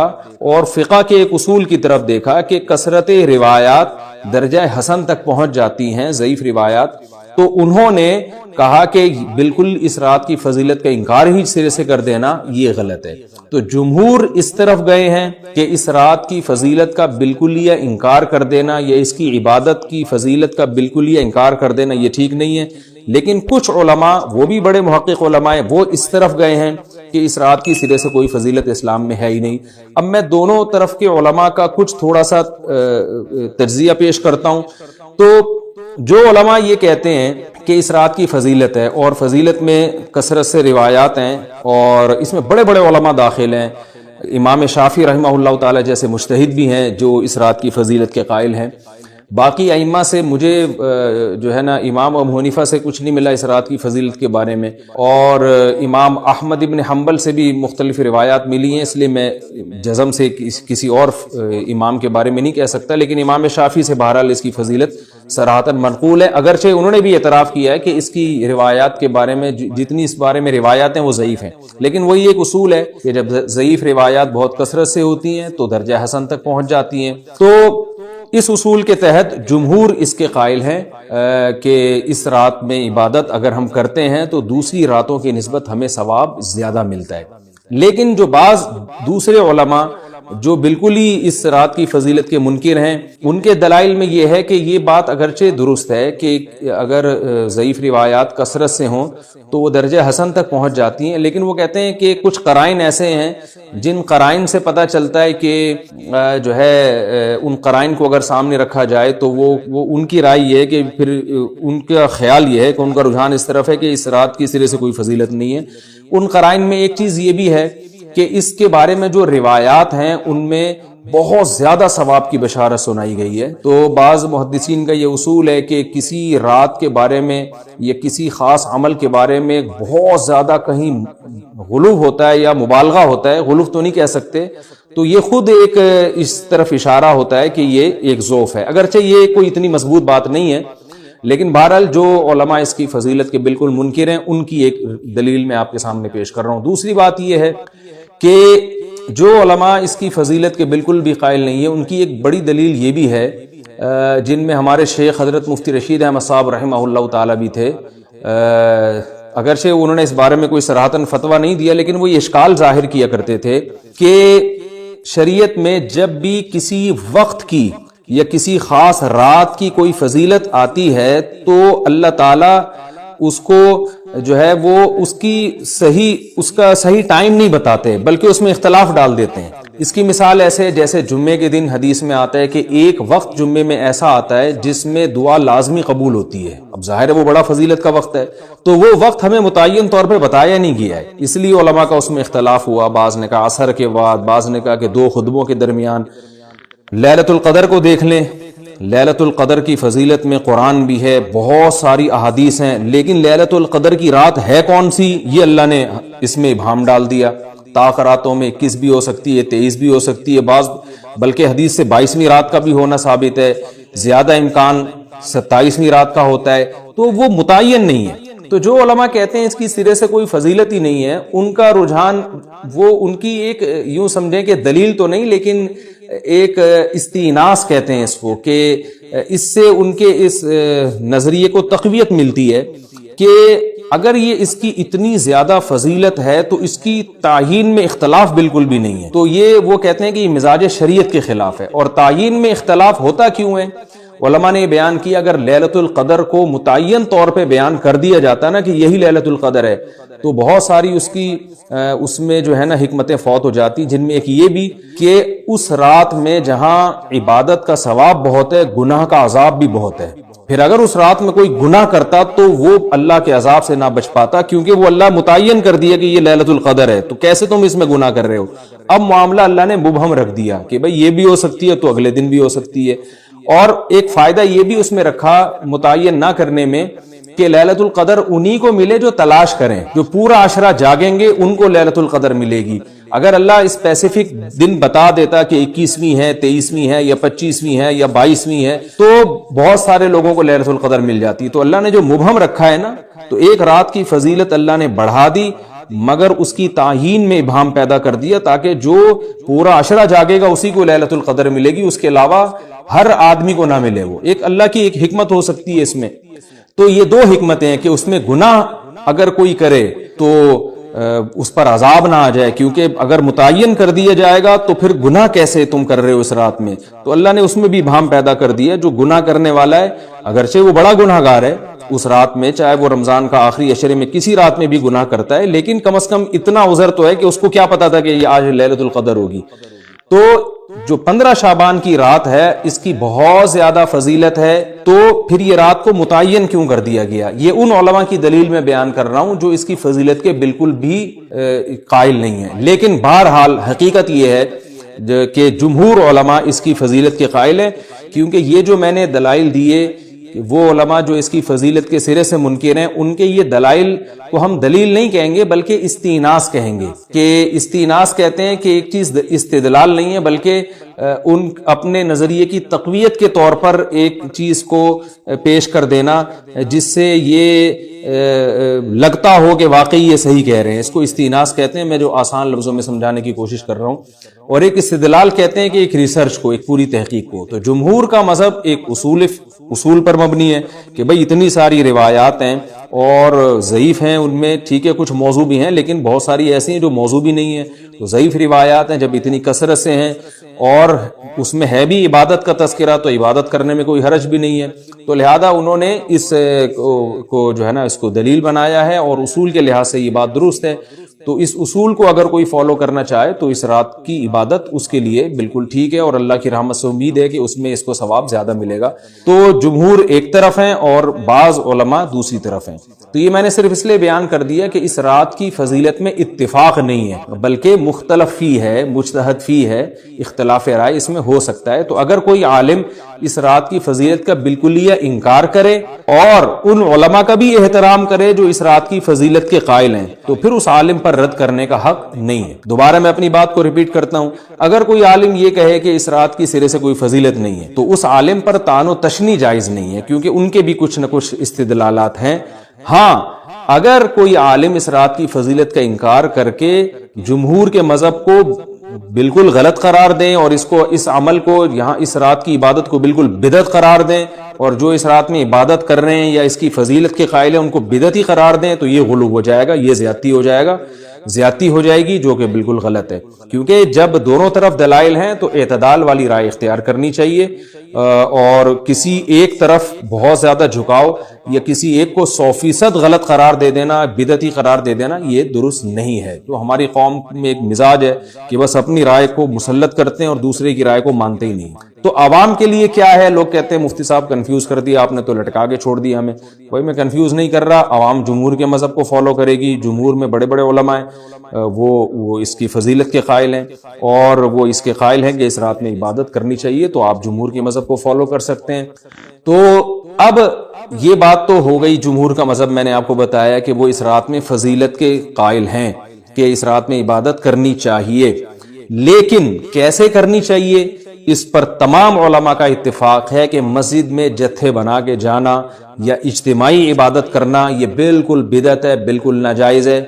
اور فقہ کے ایک اصول کی طرف دیکھا کہ کثرت روایات درجہ حسن تک پہنچ جاتی ہیں، ضعیف روایات، تو انہوں نے کہا کہ بالکل اس رات کی فضیلت کا انکار ہی سرے سے کر دینا یہ غلط ہے۔ تو جمہور اس طرف گئے ہیں کہ اس رات کی فضیلت کا بالکلیہ انکار کر دینا یا اس کی عبادت کی فضیلت کا بالکلیہ انکار کر دینا یہ ٹھیک نہیں ہے، لیکن کچھ علماء، وہ بھی بڑے محقق علماء ہیں، وہ اس طرف گئے ہیں کہ اس رات کی سرے سے کوئی فضیلت اسلام میں ہے ہی نہیں۔ اب میں دونوں طرف کے علماء کا کچھ تھوڑا سا تجزیہ پیش کرتا ہوں۔ تو جو علماء یہ کہتے ہیں کہ اس رات کی فضیلت ہے، اور فضیلت میں کثرت سے روایات ہیں اور اس میں بڑے بڑے علماء داخل ہیں، امام شافعی رحمہ اللہ تعالی جیسے مجتہد بھی ہیں جو اس رات کی فضیلت کے قائل ہیں۔ باقی ائمہ سے مجھے جو ہے نا امام ابو حنیفہ سے کچھ نہیں ملا اس رات کی فضیلت کے بارے میں، اور امام احمد ابن حنبل سے بھی مختلف روایات ملی ہیں، اس لیے میں جزم سے کسی اور امام کے بارے میں نہیں کہہ سکتا، لیکن امام شافعی سے بہرحال اس کی فضیلت صراحتاً منقول ہے، اگرچہ انہوں نے بھی اعتراف کیا ہے کہ اس کی روایات کے بارے میں جتنی اس بارے میں روایات ہیں وہ ضعیف ہیں، لیکن وہی ایک اصول ہے کہ جب ضعیف روایات بہت کثرت سے ہوتی ہیں تو درجہ حسن تک پہنچ جاتی ہیں۔ تو اس اصول کے تحت جمہور اس کے قائل ہیں کہ اس رات میں عبادت اگر ہم کرتے ہیں تو دوسری راتوں کی نسبت ہمیں ثواب زیادہ ملتا ہے، لیکن جو بعض دوسرے علماء جو بالکل ہی اس رات کی فضیلت کے منکر ہیں، ان کے دلائل میں یہ ہے کہ یہ بات اگرچہ درست ہے کہ اگر ضعیف روایات کثرت سے ہوں تو وہ درجہ حسن تک پہنچ جاتی ہیں، لیکن وہ کہتے ہیں کہ کچھ قرائن ایسے ہیں جن قرائن سے پتہ چلتا ہے کہ جو ہے ان قرائن کو اگر سامنے رکھا جائے تو وہ ان کی رائے یہ ہے کہ پھر ان کا خیال یہ ہے کہ ان کا رجحان اس طرف ہے کہ اس رات کی سرے سے کوئی فضیلت نہیں ہے۔ ان قرائن میں ایک چیز یہ بھی ہے کہ اس کے بارے میں جو روایات ہیں ان میں بہت زیادہ ثواب کی بشارت سنائی گئی ہے۔ تو بعض محدثین کا یہ اصول ہے کہ کسی رات کے بارے میں یا کسی خاص عمل کے بارے میں بہت زیادہ کہیں غلو ہوتا ہے یا مبالغہ ہوتا ہے، غلو تو نہیں کہہ سکتے، تو یہ خود ایک اس طرف اشارہ ہوتا ہے کہ یہ ایک ضعف ہے، اگرچہ یہ کوئی اتنی مضبوط بات نہیں ہے، لیکن بہرحال جو علماء اس کی فضیلت کے بالکل منکر ہیں ان کی ایک دلیل میں آپ کے سامنے پیش کر رہا ہوں۔ دوسری بات یہ ہے کہ جو علماء اس کی فضیلت کے بالکل بھی قائل نہیں ہیں، ان کی ایک بڑی دلیل یہ بھی ہے، جن میں ہمارے شیخ حضرت مفتی رشید احمد صاحب رحمہ اللہ تعالی بھی تھے، اگرچہ انہوں نے اس بارے میں کوئی صراحتاً فتویٰ نہیں دیا، لیکن وہ یہ اشکال ظاہر کیا کرتے تھے کہ شریعت میں جب بھی کسی وقت کی یا کسی خاص رات کی کوئی فضیلت آتی ہے تو اللہ تعالیٰ اس کو جو ہے وہ اس کا صحیح ٹائم نہیں بتاتے بلکہ اس میں اختلاف ڈال دیتے ہیں۔ اس کی مثال ایسے جیسے جمعے کے دن حدیث میں آتا ہے کہ ایک وقت جمعے میں ایسا آتا ہے جس میں دعا لازمی قبول ہوتی ہے، اب ظاہر ہے وہ بڑا فضیلت کا وقت ہے، تو وہ وقت ہمیں متعین طور پہ بتایا نہیں گیا ہے، اس لیے علماء کا اس میں اختلاف ہوا، بعض نے کہا عصر کے بعد، بعض نے کہا کہ 2 خطبوں کے درمیان۔ لیلۃ القدر کو دیکھ لیں، لیلۃ القدر کی فضیلت میں قرآن بھی ہے، بہت ساری احادیث ہیں، لیکن لیلۃ القدر کی رات ہے کون سی یہ اللہ نے اس میں ابہام ڈال دیا۔ طاق راتوں میں 21 بھی ہو سکتی ہے، 23 بھی ہو سکتی ہے، بعض بلکہ حدیث سے 22ویں رات کا بھی ہونا ثابت ہے، زیادہ امکان 27ویں رات کا ہوتا ہے، تو وہ متعین نہیں ہے۔ تو جو علماء کہتے ہیں اس کی سرے سے کوئی فضیلت ہی نہیں ہے، ان کا رجحان وہ ان کی ایک یوں سمجھیں کہ دلیل تو نہیں لیکن ایک استئناس کہتے ہیں اس کو، کہ اس سے ان کے اس نظریے کو تقویت ملتی ہے کہ اگر یہ اس کی اتنی زیادہ فضیلت ہے تو اس کی تعیین میں اختلاف بالکل بھی نہیں ہے، تو یہ وہ کہتے ہیں کہ یہ مزاج شریعت کے خلاف ہے۔ اور تعیین میں اختلاف ہوتا کیوں ہے؟ علماء نے یہ بیان کیا اگر لیلۃ القدر کو متعین طور پہ بیان کر دیا جاتا نا کہ یہی لیلۃ القدر ہے تو بہت ساری اس میں جو ہے نا حکمتیں فوت ہو جاتی، جن میں ایک یہ بھی کہ اس رات میں جہاں عبادت کا ثواب بہت ہے گناہ کا عذاب بھی بہت ہے، پھر اگر اس رات میں کوئی گناہ کرتا تو وہ اللہ کے عذاب سے نہ بچ پاتا، کیونکہ وہ اللہ متعین کر دیا کہ یہ لیلۃ القدر ہے، تو کیسے تم اس میں گناہ کر رہے ہو؟ اب معاملہ اللہ نے مبہم رکھ دیا کہ بھئی یہ بھی ہو سکتی ہے تو اگلے دن بھی ہو سکتی ہے۔ اور ایک فائدہ یہ بھی اس میں رکھا متعین نہ کرنے میں کہ لیلۃ القدر انہی کو ملے جو تلاش کریں، جو پورا عشرہ جاگیں گے ان کو لیلۃ القدر ملے گی۔ اگر اللہ اسپیسیفک دن بتا دیتا کہ 21ویں ہے، 23ویں ہے یا 25ویں ہے یا 22ویں ہے تو بہت سارے لوگوں کو لیلۃ القدر مل جاتی، تو اللہ نے جو مبہم رکھا ہے نا، تو ایک رات کی فضیلت اللہ نے بڑھا دی مگر اس کی تعیین میں ابہام پیدا کر دیا تاکہ جو پورا عشرہ جاگے گا اسی کو لیلۃ القدر ملے گی، اس کے علاوہ ہر آدمی کو نہ ملے۔ وہ ایک اللہ کی ایک حکمت ہو سکتی ہے اس میں۔ تو یہ 2 حکمتیں ہیں کہ اس میں گناہ اگر کوئی کرے تو اس پر عذاب نہ آ جائے، کیونکہ اگر متعین کر دیا جائے گا تو پھر گناہ کیسے تم کر رہے ہو اس رات میں، تو اللہ نے اس میں بھی ابہام پیدا کر دیا۔ جو گناہ کرنے والا ہے اگرچہ وہ بڑا گناہ گار ہے اس رات میں، چاہے وہ رمضان کا آخری عشرے میں کسی رات میں بھی گناہ کرتا ہے، لیکن کم از کم اتنا عذر تو ہے کہ اس کو کیا پتا تھا کہ یہ آج لیلۃ القدر ہوگی۔ تو جو 15 شعبان کی رات ہے اس کی بہت زیادہ فضیلت ہے، تو پھر یہ رات کو متعین کیوں کر دیا گیا؟ یہ ان علماء کی دلیل میں بیان کر رہا ہوں جو اس کی فضیلت کے بالکل بھی قائل نہیں ہیں، لیکن بہرحال حقیقت یہ ہے کہ جمہور علماء اس کی فضیلت کے قائل ہیں، کیونکہ یہ جو میں نے دلائل دیے، وہ علماء جو اس کی فضیلت کے سرے سے منکر ہیں، ان کے یہ دلائل کو ہم دلیل نہیں کہیں گے بلکہ استیناس کہیں گے، کہ استیناس کہتے ہیں کہ ایک چیز استدلال نہیں ہے بلکہ ان اپنے نظریے کی تقویت کے طور پر ایک چیز کو پیش کر دینا جس سے یہ لگتا ہو کہ واقعی یہ صحیح کہہ رہے ہیں، اس کو استیناس کہتے ہیں، میں جو آسان لفظوں میں سمجھانے کی کوشش کر رہا ہوں، اور ایک استدلال کہتے ہیں کہ ایک ریسرچ کو، ایک پوری تحقیق کو۔ تو جمہور کا مذہب ایک اصول پر مبنی ہے کہ بھئی اتنی ساری روایات ہیں اور ضعیف ہیں، ان میں ٹھیک ہے کچھ موضوع بھی ہیں لیکن بہت ساری ایسی ہیں جو موضوع بھی نہیں ہیں، تو ضعیف روایات ہیں، جب اتنی کثرت سے ہیں اور اس میں ہے بھی عبادت کا تذکرہ تو عبادت کرنے میں کوئی حرج بھی نہیں ہے، تو لہذا انہوں نے اس کو جو ہے نا اس کو دلیل بنایا ہے، اور اصول کے لحاظ سے یہ بات درست ہے۔ تو اس اصول کو اگر کوئی فالو کرنا چاہے تو اس رات کی عبادت اس کے لیے بالکل ٹھیک ہے، اور اللہ کی رحمت سے امید ہے کہ اس میں اس کو ثواب زیادہ ملے گا۔ تو جمہور ایک طرف ہیں اور بعض علماء دوسری طرف ہیں، تو یہ میں نے صرف اس لیے بیان کر دیا کہ اس رات کی فضیلت میں اتفاق نہیں ہے بلکہ مختلف فی ہے، مجتہد فی ہے، اختلاف رائے اس میں ہو سکتا ہے۔ تو اگر کوئی عالم اس رات کی فضیلت کا بالکلیہ انکار کرے اور ان علماء کا بھی احترام کرے جو اس رات کی فضیلت کے قائل ہیں، تو پھر اس عالم پر رد کرنے کا حق نہیں ہے۔ دوبارہ میں اپنی بات کو ریپیٹ کرتا ہوں، اگر کوئی عالم یہ کہے کہ اس رات کی سرے سے کوئی فضیلت نہیں ہے تو اس عالم پر طعن و تشنیع جائز نہیں ہے، کیونکہ ان کے بھی کچھ نہ کچھ استدلالات ہیں۔ ہاں، اگر کوئی عالم اس رات کی فضیلت کا انکار کر کے جمہور کے مذہب کو بالکل غلط قرار دیں اور اس عمل کو یہاں اس رات کی عبادت کو بالکل بدعت قرار دیں، اور جو اس رات میں عبادت کر رہے ہیں یا اس کی فضیلت کے قائل ہیں ان کو بدعتی قرار دیں، تو یہ غلو ہو جائے گا، یہ زیادتی ہو جائے گی، جو کہ بالکل غلط ہے۔ کیونکہ جب دونوں طرف دلائل ہیں تو اعتدال والی رائے اختیار کرنی چاہیے، اور کسی ایک طرف بہت زیادہ جھکاؤ یا کسی ایک کو 100% غلط قرار دے دینا، بدعتی قرار دے دینا، یہ درست نہیں ہے۔ تو ہماری قوم میں ایک مزاج ہے کہ بس اپنی رائے کو مسلط کرتے ہیں اور دوسرے کی رائے کو مانتے ہی نہیں۔ تو عوام کے لیے کیا ہے؟ لوگ کہتے ہیں مفتی صاحب کنفیوز کر دیا آپ نے، تو لٹکا کے چھوڑ دیا ہمیں۔ بھائی میں کنفیوز نہیں کر رہا، عوام جمہور کے مذہب کو فالو کرے گی، جمہور میں بڑے بڑے علماء ہیں، وہ اس کی فضیلت کے قائل ہیں، اور وہ اس کے قائل ہیں کہ اس رات میں عبادت کرنی چاہیے، تو آپ جمہور کے مذہب کو فالو کر سکتے ہیں۔ تو اب یہ بات تو ہو گئی جمہور کا مذہب، میں نے آپ کو بتایا کہ وہ اس رات میں فضیلت کے قائل ہیں کہ اس رات میں عبادت کرنی چاہیے، لیکن کیسے کرنی چاہیے اس پر تمام علماء کا اتفاق ہے کہ مسجد میں جتھے بنا کے جانا یا اجتماعی عبادت کرنا یہ بالکل بدعت ہے، بالکل ناجائز ہے۔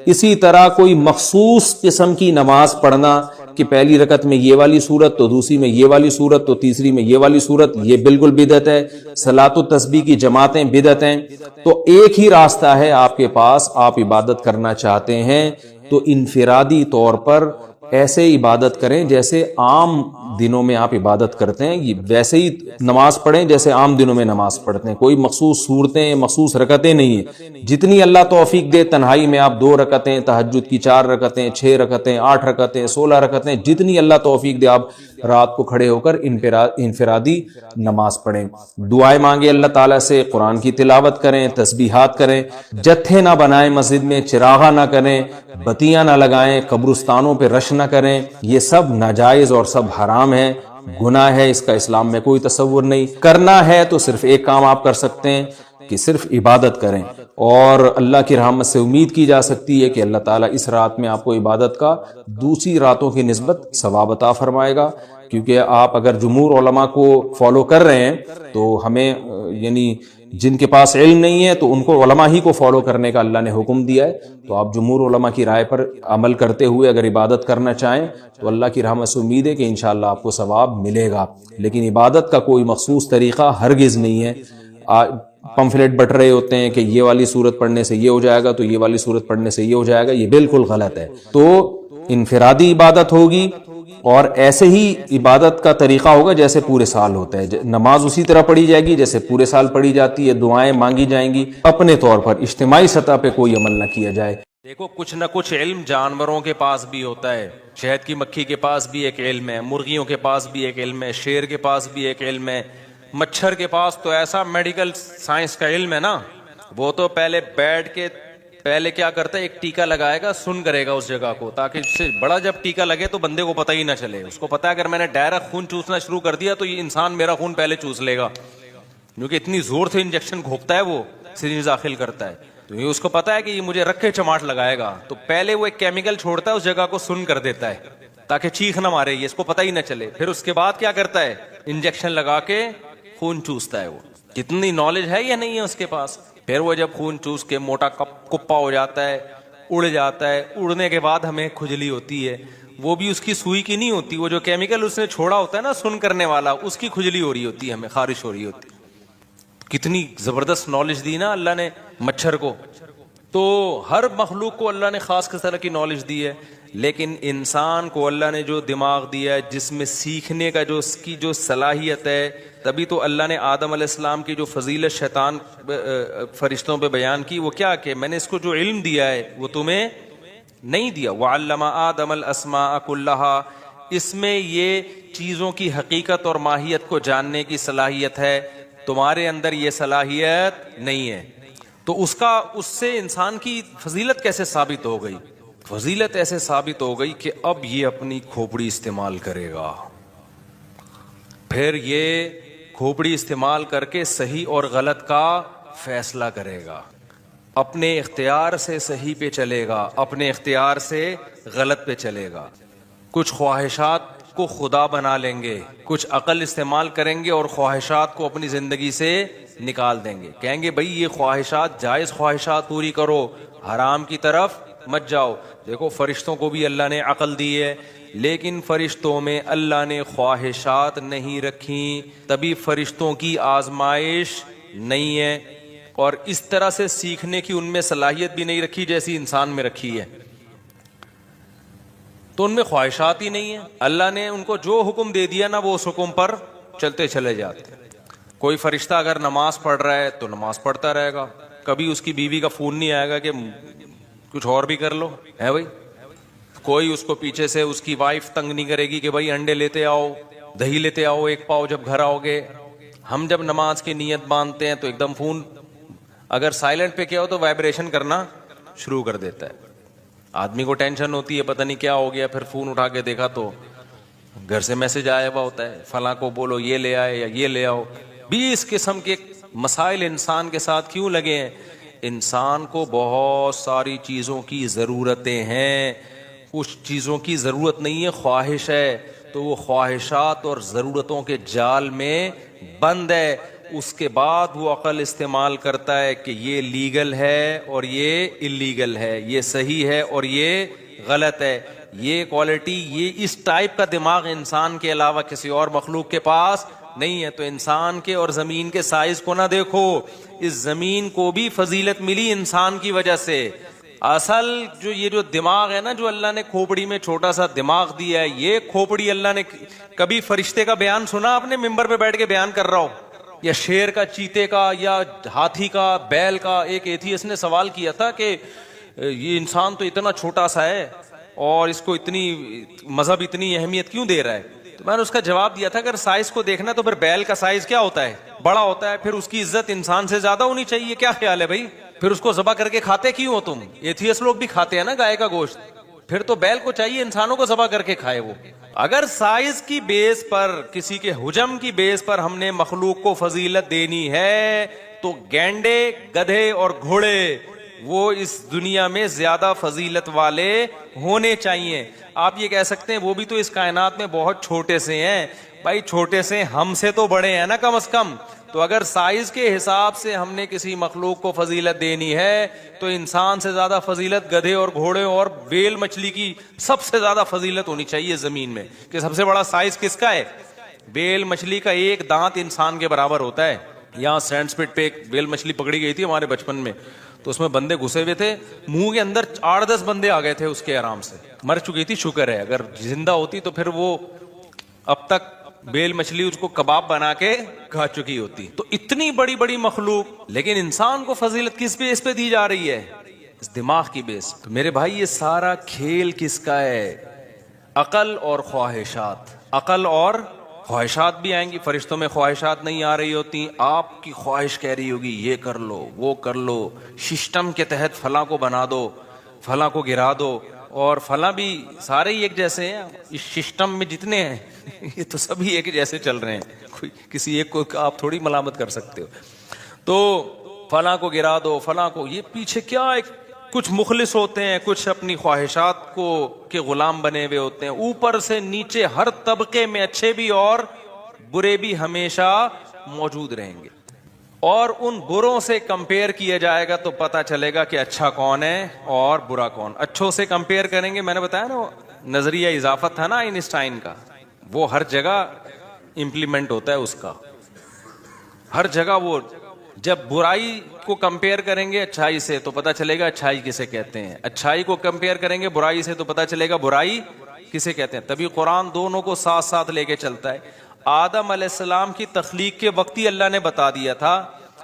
اسی طرح کوئی مخصوص قسم کی نماز پڑھنا کہ پہلی رکعت میں یہ والی صورت، تو دوسری میں یہ والی صورت، تو تیسری میں یہ والی صورت، یہ بالکل بدعت ہے۔ صلاۃ التسبیح کی جماعتیں بدعت ہیں۔ تو ایک ہی راستہ ہے آپ کے پاس، آپ عبادت کرنا چاہتے ہیں تو انفرادی طور پر ایسے عبادت کریں جیسے عام دنوں میں آپ عبادت کرتے ہیں، ویسے ہی نماز پڑھیں جیسے عام دنوں میں نماز پڑھتے ہیں۔ کوئی مخصوص صورتیں، مخصوص رکعتیں نہیں ہیں، جتنی اللہ توفیق دے تنہائی میں آپ 2 رکعتیں، تہجد کی 4 رکعتیں، 6 رکعتیں، 8 رکعتیں، 16 رکعتیں، جتنی اللہ توفیق دے آپ رات کو کھڑے ہو کر انفرادی نماز پڑھیں، دعائیں مانگیں اللہ تعالیٰ سے، قرآن کی تلاوت کریں، تسبیحات کریں، جتھے نہ بنائیں مسجد میں، چراغاں نہ کریں، بتیاں نہ لگائیں، قبرستانوں پہ رش نہ کریں، یہ سب ناجائز اور سب حرام ہے، گناہ ہے، اس کا اسلام میں کوئی تصور نہیں۔ کرنا ہے تو صرف ایک کام آپ کر سکتے ہیں کہ صرف عبادت کریں، اور اللہ کی رحمت سے امید کی جا سکتی ہے کہ اللہ تعالیٰ اس رات میں آپ کو عبادت کا دوسری راتوں کی نسبت ثواب عطا فرمائے گا، کیونکہ آپ اگر جمہور علماء کو فالو کر رہے ہیں تو ہمیں یعنی جن کے پاس علم نہیں ہے تو ان کو علماء ہی کو فالو کرنے کا اللہ نے حکم دیا ہے، تو آپ جمہور علماء کی رائے پر عمل کرتے ہوئے اگر عبادت کرنا چاہیں تو اللہ کی رحمت سے امید ہے کہ انشاءاللہ آپ کو ثواب ملے گا۔ لیکن عبادت کا کوئی مخصوص طریقہ ہرگز نہیں ہے۔ پمفلیٹ بٹ رہے ہوتے ہیں کہ یہ والی صورت پڑھنے سے یہ ہو جائے گا، تو یہ والی صورت پڑھنے سے یہ ہو جائے گا، یہ بالکل غلط ہے۔ تو انفرادی عبادت ہوگی، اور ایسے ہی عبادت کا طریقہ ہوگا جیسے پورے سال ہوتا ہے، نماز اسی طرح پڑھی جائے گی جیسے پورے سال پڑھی جاتی ہے، دعائیں مانگی جائیں گی، اپنے طور پر اجتماعی سطح پہ کوئی عمل نہ کیا جائے۔ دیکھو کچھ نہ کچھ علم جانوروں کے پاس بھی ہوتا ہے. شہد کی مکھی کے پاس بھی ایک علم ہے, مرغیوں کے پاس بھی ایک علم ہے, شیر کے پاس بھی ایک علم ہے, مچھر کے پاس تو ایسا میڈیکل سائنس کا علم ہے نا, وہ تو پہلے بیٹھ کے پہلے کیا کرتا ہے, ایک ٹیکا لگائے گا, سن کرے گا اس جگہ کو, تاکہ اس سے بڑا جب ٹیکا لگے تو بندے کو پتہ ہی نہ چلے. اس کو پتا ہے اگر میں نے ڈائریکٹ خون چوسنا شروع کر دیا تو یہ انسان میرا خون پہلے چوس لے گا, کیونکہ اتنی زور سے انجیکشن گھونپتا ہے, وہ سرنج داخل کرتا ہے, تو یہ اس کو پتا ہے کہ یہ مجھے رکھ کے چماٹ لگائے گا, تو پہلے وہ ایک کیمیکل چھوڑتا ہے اس جگہ کو سن کر دیتا ہے تاکہ چیخ نہ مارے, یہ اس کو پتہ ہی نہ چلے. پھر اس کے بعد کیا کرتا ہے, انجیکشن لگا کے خون چوستا ہے. وہ کتنی نالج ہے یا نہیں ہے اس کے پاس. پھر وہ جب خون چوس کے موٹا کپا ہو جاتا ہے, اڑ جاتا ہے, اڑنے کے بعد ہمیں کھجلی ہوتی ہے, وہ بھی اس کی سوئی کی نہیں ہوتی, وہ جو کیمیکل اس نے چھوڑا ہوتا ہے نا سن کرنے والا, اس کی کھجلی ہو رہی ہوتی ہے, ہمیں خارش ہو رہی ہوتی ہے. کتنی زبردست نالج دی نا اللہ نے مچھر کو. تو ہر مخلوق کو اللہ نے خاص کس طرح کی نالج دی ہے, لیکن انسان کو اللہ نے جو دماغ دیا ہے جس میں سیکھنے کا جو اس کی جو صلاحیت ہے, تبھی تو اللہ نے آدم علیہ السلام کی جو فضیلت شیطان فرشتوں پہ بیان کی, وہ کیا کہ میں نے اس کو جو علم دیا ہے وہ تمہیں نہیں دیا. وعلم آدم الاسماء كلها, اس میں یہ چیزوں کی حقیقت اور ماہیت کو جاننے کی صلاحیت ہے, تمہارے اندر یہ صلاحیت نہیں ہے. تو اس سے انسان کی فضیلت کیسے ثابت ہو گئی؟ فضیلت ایسے ثابت ہو گئی کہ اب یہ اپنی کھوپڑی استعمال کرے گا, پھر یہ کھوپڑی استعمال کر کے صحیح اور غلط کا فیصلہ کرے گا, اپنے اختیار سے صحیح پہ چلے گا, اپنے اختیار سے غلط پہ چلے گا. کچھ خواہشات کو خدا بنا لیں گے, کچھ عقل استعمال کریں گے اور خواہشات کو اپنی زندگی سے نکال دیں گے. کہیں گے بھائی یہ خواہشات جائز خواہشات پوری کرو, حرام کی طرف مت جاؤ. دیکھو فرشتوں کو بھی اللہ نے عقل دی ہے, لیکن فرشتوں میں اللہ نے خواہشات نہیں رکھی, تبھی فرشتوں کی آزمائش نہیں ہے, اور اس طرح سے سیکھنے کی ان میں صلاحیت بھی نہیں رکھی جیسی انسان میں رکھی ہے. تو ان میں خواہشات ہی نہیں ہیں. اللہ نے ان کو جو حکم دے دیا نا وہ اس حکم پر چلتے چلے جاتے. کوئی فرشتہ اگر نماز پڑھ رہا ہے تو نماز پڑھتا رہے گا, کبھی اس کی بیوی کا فون نہیں آئے گا کہ کچھ اور بھی کر لو, ہے بھائی. کوئی اس کو پیچھے سے اس کی وائف تنگ نہیں کرے گی کہ بھائی انڈے لیتے آؤ, دہی لیتے آؤ, ایک پاؤ جب گھر آؤ گے. ہم جب نماز کی نیت باندھتے ہیں تو ایک دم فون اگر سائلنٹ پہ کیا ہو تو وائبریشن کرنا شروع کر دیتا ہے. آدمی کو ٹینشن ہوتی ہے پتہ نہیں کیا ہو گیا, پھر فون اٹھا کے دیکھا تو گھر سے میسج آیا ہوا ہوتا ہے, فلاں کو بولو یہ لے آئے یا یہ لے آؤ. 20 قسم کے مسائل انسان کے ساتھ کیوں لگے ہیں؟ انسان کو بہت ساری چیزوں کی ضرورتیں ہیں, کچھ چیزوں کی ضرورت نہیں ہے, خواہش ہے, تو وہ خواہشات اور ضرورتوں کے جال میں بند ہے. اس کے بعد وہ عقل استعمال کرتا ہے کہ یہ لیگل ہے اور یہ اللیگل ہے, یہ صحیح ہے اور یہ غلط ہے. یہ کوالٹی, یہ اس ٹائپ کا دماغ انسان کے علاوہ کسی اور مخلوق کے پاس نہیں ہے. تو انسان کے اور زمین کے سائز کو نہ دیکھو, اس زمین کو بھی فضیلت ملی انسان کی وجہ سے. اصل جو یہ جو دماغ ہے نا, جو اللہ نے کھوپڑی میں چھوٹا سا دماغ دیا ہے, یہ کھوپڑی اللہ نے کبھی فرشتے کا بیان سنا آپ نے ممبر پہ بیٹھ کے بیان کر رہا ہو, یا شیر کا, چیتے کا, یا ہاتھی کا, بیل کا؟ ایک ایتھیسٹ نے سوال کیا تھا کہ یہ انسان تو اتنا چھوٹا سا ہے اور اس کو اتنی مذہب اتنی اہمیت کیوں دے رہا ہے؟ تو میں نے اس کا جواب دیا تھا اگر سائز کو دیکھنا تو پھر بیل کا سائز کیا ہوتا ہے؟ بڑا ہوتا ہے, پھر اس کی عزت انسان سے زیادہ ہونی چاہیے. کیا خیال ہے بھائی؟ پھر اس کو ذبح کر کے کھاتے کیوں ہو تم؟ ایتھیسٹ لوگ بھی کھاتے ہیں نا گائے کا گوشت, پھر تو بیل کو چاہیے انسانوں کو ذبح کر کے کھائے وہ. اگر سائز کی بیس پر, کسی کے حجم کی بیس پر ہم نے مخلوق کو فضیلت دینی ہے تو گینڈے, گدھے اور گھوڑے وہ اس دنیا میں زیادہ فضیلت والے ہونے چاہیے. آپ یہ کہہ سکتے ہیں وہ بھی تو اس کائنات میں بہت چھوٹے سے ہیں. بھائی چھوٹے سے ہم سے تو بڑے ہیں نا کم از کم. تو اگر سائز کے حساب سے ہم نے کسی مخلوق کو فضیلت دینی ہے تو انسان سے زیادہ فضیلت گدھے اور گھوڑے اور ویل مچھلی کی سب سے زیادہ فضیلت ہونی چاہیے زمین میں. کہ سب سے بڑا سائز کس کا ہے؟ ویل مچھلی کا ایک دانت انسان کے برابر ہوتا ہے. یہاں سینڈ سپٹ پہ ایک ویل مچھلی پکڑی گئی تھی ہمارے بچپن میں, تو اس میں بندے گھسے ہوئے تھے, منہ کے اندر 8-10 بندے آ گئے تھے اس کے آرام سے. مر چکی تھی, شکر ہے, اگر زندہ ہوتی تو پھر وہ اب تک بیل مچھلی اس کو کباب بنا کے کھا چکی ہوتی. تو اتنی بڑی بڑی مخلوق, لیکن انسان کو فضیلت کس پہ اس پہ دی جا رہی ہے؟ اس دماغ کی بیس. تو میرے بھائی یہ سارا کھیل کس کا ہے؟ عقل اور خواہشات. عقل اور خواہشات بھی آئیں گی. فرشتوں میں خواہشات نہیں آ رہی ہوتی, آپ کی خواہش کہہ رہی ہوگی یہ کر لو وہ کر لو, سسٹم کے تحت فلاں کو بنا دو, فلاں کو گرا دو, اور فلاں بھی سارے ہی ایک جیسے ہیں. اس سسٹم میں جتنے ہیں یہ تو سبھی ایک جیسے چل رہے ہیں, کوئی کسی ایک کو آپ تھوڑی ملامت کر سکتے ہو. تو فلاں کو گرا دو, فلاں کو, یہ پیچھے کیا ایک کچھ مخلص ہوتے ہیں, کچھ اپنی خواہشات کو کے غلام بنے ہوئے ہوتے ہیں. اوپر سے نیچے ہر طبقے میں اچھے بھی اور برے بھی ہمیشہ موجود رہیں گے. اور ان بروں سے کمپیئر کیا جائے گا تو پتا چلے گا کہ اچھا کون ہے اور برا کون. اچھوں سے کمپیئر کریں گے, میں نے بتایا نا نظریہ اضافت تھا نا آئنسٹائن کا, وہ ہر جگہ امپلیمنٹ ہوتا ہے اس کا, ہر جگہ. وہ جب برائی کو کمپیئر کریں گے اچھائی سے تو پتا چلے گا اچھائی کسے کہتے ہیں, اچھائی کو کمپیئر کریں گے برائی سے تو پتا چلے گا برائی کسے کہتے ہیں. تبھی قرآن دونوں کو ساتھ ساتھ لے کے چلتا ہے. آدم علیہ السلام کی تخلیق کے وقت ہی اللہ نے بتا دیا تھا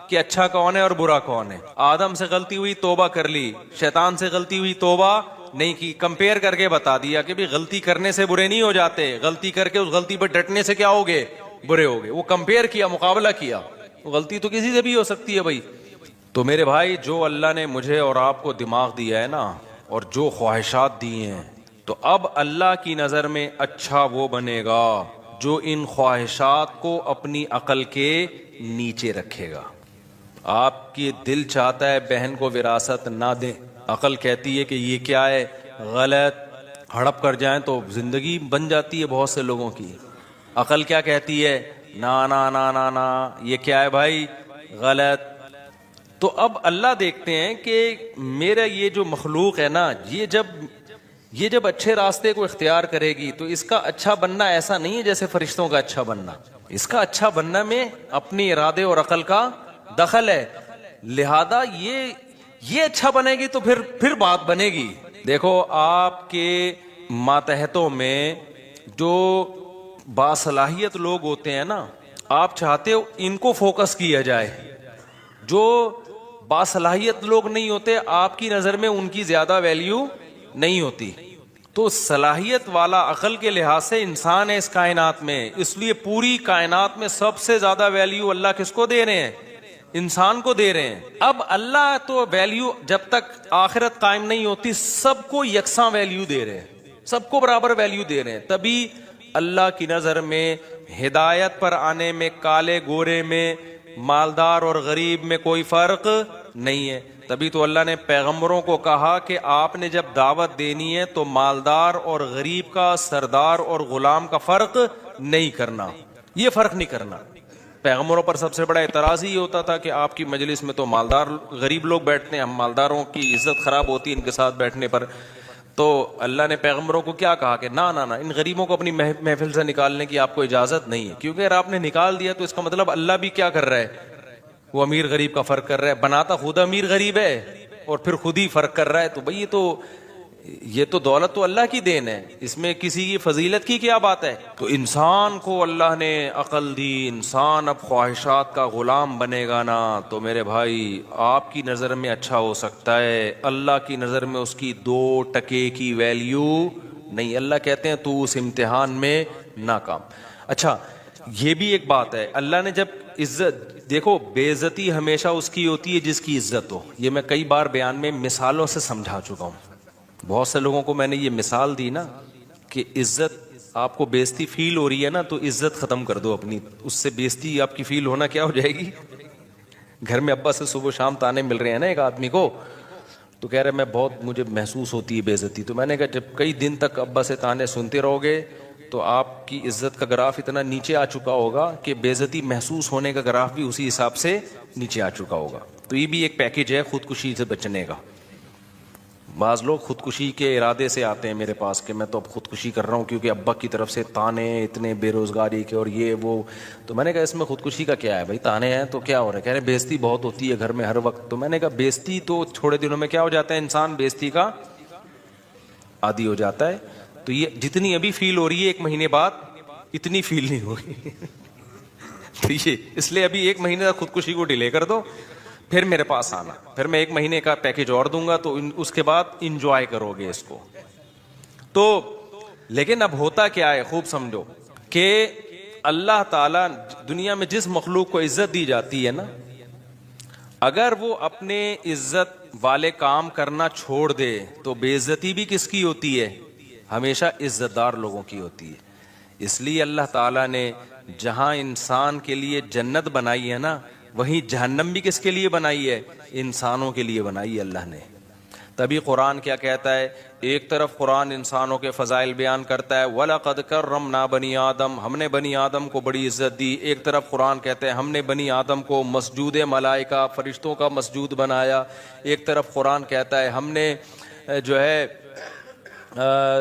کہ اچھا کون ہے اور برا کون ہے. آدم سے غلطی ہوئی توبہ کر لی, شیطان سے غلطی ہوئی توبہ نہیں کی. کمپیئر کر کے بتا دیا کہ بھی غلطی کرنے سے برے نہیں ہو جاتے, غلطی کر کے اس غلطی پر ڈٹنے سے کیا ہوگے, برے ہوگے. وہ کمپیئر کیا, مقابلہ کیا. غلطی تو کسی سے بھی ہو سکتی ہے بھائی. تو میرے بھائی جو اللہ نے مجھے اور آپ کو دماغ دیا ہے نا, اور جو خواہشات دی ہیں, تو اب اللہ کی نظر میں اچھا وہ بنے گا جو ان خواہشات کو اپنی عقل کے نیچے رکھے گا. آپ کی دل چاہتا ہے بہن کو وراثت نہ دیں, عقل کہتی ہے کہ یہ کیا ہے, غلط, ہڑپ کر جائیں تو زندگی بن جاتی ہے بہت سے لوگوں کی. عقل کیا کہتی ہے, نا نا نا نا نا, یہ کیا ہے بھائی, غلط. تو اب اللہ دیکھتے ہیں کہ میرا یہ جو مخلوق ہے نا, یہ جب اچھے راستے کو اختیار کرے گی تو اس کا اچھا بننا ایسا نہیں ہے جیسے فرشتوں کا اچھا بننا. اس کا اچھا بننا میں اپنی ارادے اور عقل کا دخل ہے. لہذا یہ اچھا بنے گی تو پھر بات بنے گی. دیکھو آپ کے ماتحتوں میں جو باصلاحیت لوگ ہوتے ہیں نا, آپ چاہتے ہو ان کو فوکس کیا جائے. جو باصلاحیت لوگ نہیں ہوتے آپ کی نظر میں ان کی زیادہ ویلیو نہیں ہوتی. تو صلاحیت والا عقل کے لحاظ سے انسان ہے اس کائنات میں, اس لیے پوری کائنات میں سب سے زیادہ ویلیو اللہ کس کو دے رہے ہیں, انسان کو دے رہے ہیں. اب اللہ تو ویلیو جب تک آخرت قائم نہیں ہوتی سب کو یکساں ویلیو دے رہے ہیں, سب کو برابر ویلیو دے رہے ہیں. تبھی اللہ کی نظر میں ہدایت پر آنے میں کالے گورے میں, مالدار اور غریب میں کوئی فرق نہیں ہے. تبھی تو اللہ نے پیغمبروں کو کہا کہ آپ نے جب دعوت دینی ہے تو مالدار اور غریب کا, سردار اور غلام کا فرق نہیں کرنا, یہ فرق نہیں کرنا. پیغمبروں پر سب سے بڑا اعتراض ہی ہوتا تھا کہ آپ کی مجلس میں تو مالدار غریب لوگ بیٹھتے ہیں, ہم مالداروں کی عزت خراب ہوتی ہے ان کے ساتھ بیٹھنے پر. تو اللہ نے پیغمبروں کو کیا کہا کہ نہ نہ ان غریبوں کو اپنی محفل سے نکالنے کی آپ کو اجازت نہیں ہے, کیونکہ اگر آپ نے نکال دیا تو اس کا مطلب اللہ بھی کیا کر رہا ہے, وہ امیر غریب کا فرق کر رہا ہے. بناتا خود امیر غریب ہے اور پھر خود ہی فرق کر رہا ہے. تو بھئی یہ تو دولت تو اللہ کی دین ہے, اس میں کسی کی فضیلت کی کیا بات ہے. تو انسان کو اللہ نے عقل دی, انسان اب خواہشات کا غلام بنے گا نا, تو میرے بھائی آپ کی نظر میں اچھا ہو سکتا ہے, اللہ کی نظر میں اس کی 2% کی ویلیو نہیں. اللہ کہتے ہیں تو اس امتحان میں ناکام. اچھا یہ بھی ایک بات ہے, اللہ نے جب عزت, دیکھو بے عزتی ہمیشہ اس کی ہوتی ہے جس کی عزت ہو. یہ میں کئی بار بیان میں مثالوں سے سمجھا چکا ہوں. بہت سے لوگوں کو میں نے یہ مثال دی نا کہ عزت, آپ کو بے عزتی فیل ہو رہی ہے نا تو عزت ختم کر دو اپنی, اس سے بے عزتی آپ کی فیل ہونا کیا ہو جائے گی. گھر میں ابا سے صبح شام تانے مل رہے ہیں نا ایک آدمی کو, تو کہہ رہے مجھے محسوس ہوتی ہے بے عزتی. تو میں نے کہا جب کئی دن تک ابا سے تانے سنتے رہو گے تو آپ کی عزت کا گراف اتنا نیچے آ چکا ہوگا کہ بے عزتی محسوس ہونے کا گراف بھی اسی حساب سے نیچے آ چکا ہوگا. تو یہ بھی ایک پیکیج ہے خودکشی سے بچنے کا. بعض لوگ خودکشی کے ارادے سے آتے ہیں میرے پاس کہ میں تو اب خودکشی کر رہا ہوں کیونکہ ابا کی طرف سے تانے اتنے بے روزگاری کے اور یہ وہ. تو میں نے کہا اس میں خودکشی کا کیا ہے بھائی, تانے ہیں تو کیا ہو رہا ہے. کہہ رہے بے عزتی بہت ہوتی ہے گھر میں ہر وقت. تو میں نے کہا بے عزتی تو تھوڑے دنوں میں کیا ہو جاتا ہے, انسان بے عزتی کا عادی ہو جاتا ہے. تو یہ جتنی ابھی فیل ہو رہی ہے 1 مہینے بعد اتنی فیل نہیں ہوگی. تو یہ اس لیے ابھی 1 مہینے تک خودکشی کو ڈیلے کر دو. پھر میرے پاس آنا, پھر میں 1 مہینے کا پیکیج اور دوں گا, تو اس کے بعد انجوائے کرو گے اس کو. تو لیکن اب ہوتا کیا ہے, خوب سمجھو کہ اللہ تعالیٰ دنیا میں جس مخلوق کو عزت دی جاتی ہے نا, اگر وہ اپنے عزت والے کام کرنا چھوڑ دے تو بے عزتی بھی کس کی ہوتی ہے؟ ہمیشہ عزت دار لوگوں کی ہوتی ہے. اس لیے اللہ تعالیٰ نے جہاں انسان کے لیے جنت بنائی ہے نا, وہیں جہنم بھی کس کے لیے بنائی ہے؟ انسانوں کے لیے بنائی ہے اللہ نے. تبھی قرآن کیا کہتا ہے, ایک طرف قرآن انسانوں کے فضائل بیان کرتا ہے, وَلَقَدْ كَرَّمْنَا بَنِي آدم, ہم نے بنی آدم کو بڑی عزت دی. ایک طرف قرآن کہتا ہے ہم نے بنی آدم کو مسجود ملائکہ, فرشتوں کا مسجود بنایا. ایک طرف قرآن کہتا ہے ہم نے جو ہے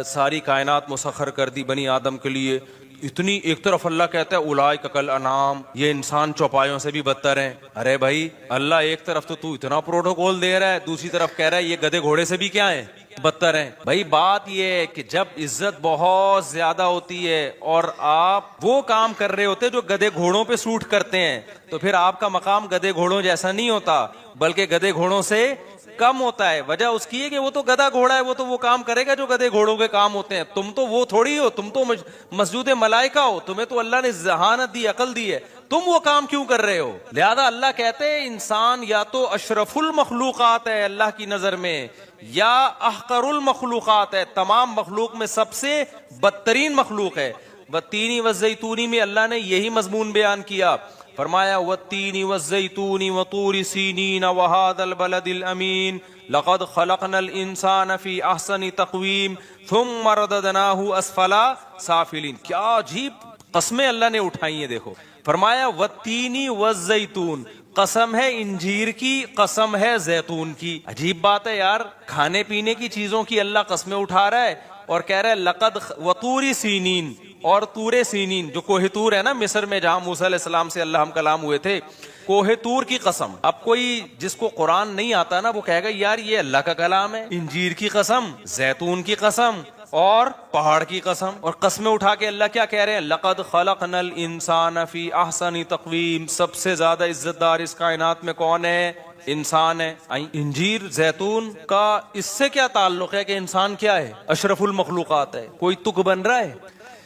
ساری کائنات مسخر کر دی بنی آدم کے لیے اتنی. ایک طرف اللہ کہتا ہے اولئک کالانعام, یہ انسان چوپایوں سے بھی بدتر ہیں. ارے بھائی اللہ, ایک طرف تو اتنا پروٹوکول دے رہا ہے, دوسری طرف کہہ رہا ہے یہ گدھے گھوڑے سے بھی کیا ہیں, بدتر ہیں. بھائی بات یہ ہے کہ جب عزت بہت زیادہ ہوتی ہے اور آپ وہ کام کر رہے ہوتے جو گدھے گھوڑوں پہ سوٹ کرتے ہیں, تو پھر آپ کا مقام گدھے گھوڑوں جیسا نہیں ہوتا بلکہ گدھے گھوڑوں سے کم ہوتا ہے. وجہ اس کی ہے کہ وہ تو گدھا گھوڑا ہے, وہ تو وہ کام کرے گا جو گدھے گھوڑوں کے کام ہوتے ہیں. تم تو وہ تھوڑی ہو, تم تو مسجود ملائکہ ہو, تمہیں تو اللہ نے ذہانت دی, عقل دی ہے, تم وہ کام کیوں کر رہے ہو؟ لہذا اللہ کہتے ہیں انسان یا تو اشرف المخلوقات ہے اللہ کی نظر میں, یا احقر المخلوقات ہے, تمام مخلوق میں سب سے بدترین مخلوق ہے. والتین والزیتون میں اللہ نے یہی مضمون بیان کیا, فرمایا والتین والزیتون وطور سینین وہذا البلد الامین لقد خلقنا الانسان فی احسن تقویم ثم رددناہ اسفل سافلین. کیا عجیب قسمیں اللہ نے اٹھائی ہیں. دیکھو فرمایا والتین والزیتون, قسم ہے انجیر کی, قسم ہے زیتون کی. عجیب بات ہے یار, کھانے پینے کی چیزوں کی اللہ قسمیں اٹھا رہا ہے اور کہہ رہا ہے لقد وطور سینین, اور طور سینین جو کوہ طور ہے نا مصر میں جہاں موسیٰ علیہ السلام سے اللہ ہم کلام ہوئے تھے, کوہ طور کی قسم. اب کوئی جس کو قرآن نہیں آتا نا وہ کہے گا یار یہ اللہ کا کلام ہے, انجیر کی قسم, زیتون کی قسم اور پہاڑ کی قسم. اور قسمیں اٹھا کے اللہ کیا کہہ رہے ہیں, لقد خلقنا الانسان فی احسن تقویم, سب سے زیادہ عزت دار اس کائنات میں کون ہے؟ انسان ہے. انجیر زیتون کا اس سے کیا تعلق ہے کہ انسان کیا ہے؟ اشرف المخلوقات ہے. کوئی تک بن رہا ہے؟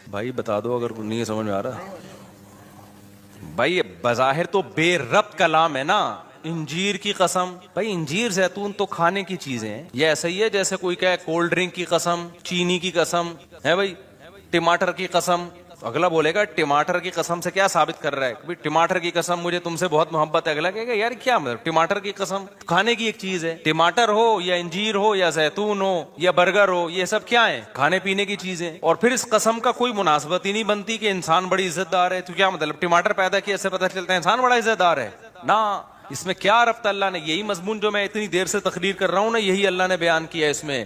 بھائی بتا دو اگر نہیں سمجھ میں آ رہا. بھائی بظاہر تو بے ربط کلام ہے نا, انجیر کی قسم. بھائی انجیر زیتون تو کھانے کی چیزیں ہیں, یہ ایسا ہی ہے جیسے کوئی کہے کولڈ ڈرنک کی قسم, چینی کی قسم ہے, بھائی ٹماٹر کی قسم. اگلا بولے گا ٹماٹر کی قسم سے کیا ثابت کر رہا ہے؟ بھائی ٹماٹر کی قسم مجھے تم سے بہت محبت ہے. اگلا کہے گا یار کیا مطلب ٹماٹر کی قسم, کھانے کی ایک چیز ہے. ٹماٹر ہو یا انجیر ہو یا زیتون ہو یا برگر ہو, یہ سب کیا ہیں؟ کھانے پینے کی چیزیں. اور پھر اس قسم کا کوئی مناسبت ہی نہیں بنتی کہ انسان بڑی عزت دار ہے. تو کیا مطلب ٹماٹر پیدا کیا سے پتہ چلتا ہے انسان بڑا عزت دار ہے؟ نہ, اس میں کیا ربط. اللہ نے یہی مضمون جو میں اتنی دیر سے تقریر کر رہا ہوں نا, یہی اللہ نے بیان کیا اس میں.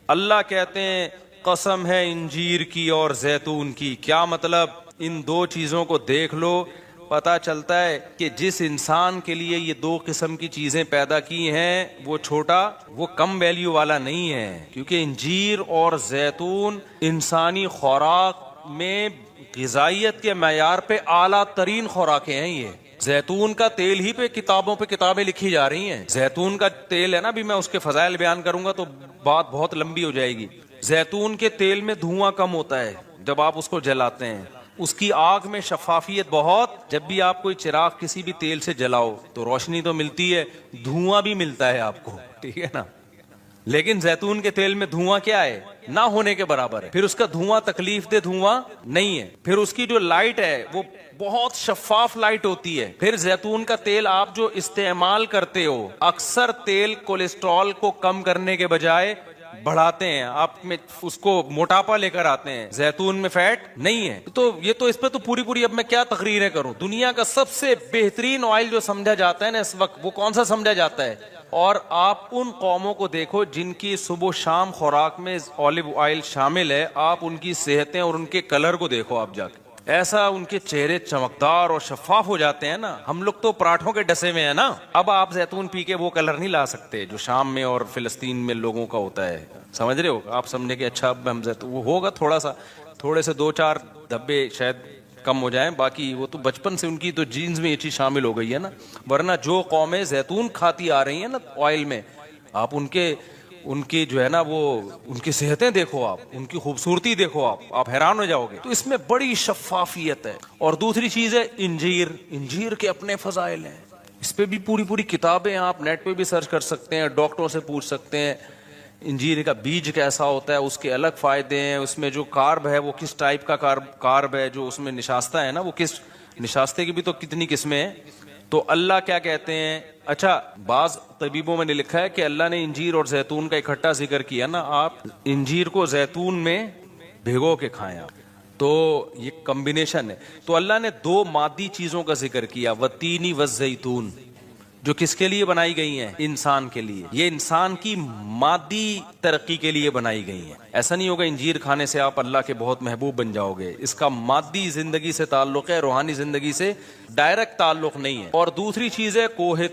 اللہ کہتے ہیں قسم ہے انجیر کی اور زیتون کی. کیا مطلب؟ ان دو چیزوں کو دیکھ لو, پتا چلتا ہے کہ جس انسان کے لیے یہ دو قسم کی چیزیں پیدا کی ہیں وہ چھوٹا, وہ کم ویلیو والا نہیں ہے. کیونکہ انجیر اور زیتون انسانی خوراک میں غذائیت کے معیار پہ اعلیٰ ترین خوراکیں ہیں. یہ زیتون کا تیل ہی پہ کتابوں پہ کتابیں لکھی جا رہی ہیں. زیتون کا تیل ہے نا, ابھی میں اس کے فضائل بیان کروں گا تو بات بہت لمبی ہو جائے گی. زیتون کے تیل میں دھواں کم ہوتا ہے جب آپ اس کو جلاتے ہیں, اس کی آگ میں شفافیت بہت. جب بھی آپ کوئی چراغ کسی بھی تیل سے جلاؤ تو روشنی تو ملتی ہے, دھواں بھی ملتا ہے آپ کو, ٹھیک ہے نا. لیکن زیتون کے تیل میں دھواں کیا ہے؟ نہ ہونے کے برابر ہے. پھر اس کا دھواں تکلیف دہ دھواں نہیں ہے. پھر اس کی جو لائٹ ہے وہ بہت شفاف لائٹ ہوتی ہے. پھر زیتون کا تیل آپ جو استعمال کرتے ہو, اکثر تیل کولیسٹرول کو کم کرنے کے بجائے بڑھاتے ہیں, آپ میں اس کو موٹاپا لے کر آتے ہیں. زیتون میں فیٹ نہیں ہے. تو یہ تو اس پہ تو پوری اب میں کیا تقریریں کروں. دنیا کا سب سے بہترین آئل جو سمجھا جاتا ہے نا اس وقت, وہ کون سا سمجھا جاتا ہے؟ اور آپ ان قوموں کو دیکھو جن کی صبح و شام خوراک میں اولیو آئل شامل ہے, آپ ان کی صحتیں اور ان کے کلر کو دیکھو آپ جا کے, ایسا ان کے چہرے چمکدار اور شفاف ہو جاتے ہیں نا. ہم لوگ تو پراٹھوں کے ڈسے میں ہیں نا. اب آپ زیتون پی کے وہ کلر نہیں لا سکتے جو شام میں اور فلسطین میں لوگوں کا ہوتا ہے. سمجھ رہے ہو؟ آپ سمجھے کہ اچھا اب ہم وہ ہوگا تھوڑے سے 2-4 دھبے شاید کم ہو جائیں. باقی وہ تو بچپن سے ان کی تو جینز میں یہ چیز شامل ہو گئی ہے نا, ورنہ جو قومیں زیتون کھاتی آ رہی ہیں نا آئل میں, آپ ان کی جو ہے نا وہ ان کی صحتیں دیکھو, آپ ان کی خوبصورتی دیکھو, آپ حیران ہو جاؤ گے. تو اس میں بڑی شفافیت ہے. اور دوسری چیز ہے انجیر کے اپنے فضائل ہیں, اس پہ بھی پوری کتابیں آپ نیٹ پہ بھی سرچ کر سکتے ہیں, ڈاکٹروں سے پوچھ سکتے ہیں انجیر کا بیج کیسا ہوتا ہے, اس کے الگ فائدے ہیں, اس میں جو کارب ہے وہ کس ٹائپ کا کارب ہے, جو اس میں نشاستہ ہے نا وہ کس نشاستے کی بھی تو کتنی قسمیں ہیں. تو اللہ کیا کہتے ہیں, اچھا بعض طبیبوں میں نے لکھا ہے کہ اللہ نے انجیر اور زیتون کا اکٹھا ذکر کیا نا, آپ انجیر کو زیتون میں بھگو کے کھائیں آپ, تو یہ کمبینیشن ہے. تو اللہ نے دو مادی چیزوں کا ذکر کیا, والتین والزیتون, جو کس کے لیے بنائی گئی ہیں, انسان کے لیے. یہ انسان کی مادی ترقی کے لیے بنائی گئی ہیں. ایسا نہیں ہوگا انجیر کھانے سے آپ اللہ کے بہت محبوب بن جاؤ گے, اس کا مادی زندگی سے تعلق ہے, روحانی زندگی سے ڈائریکٹ تعلق نہیں ہے. اور دوسری چیز ہے کوہ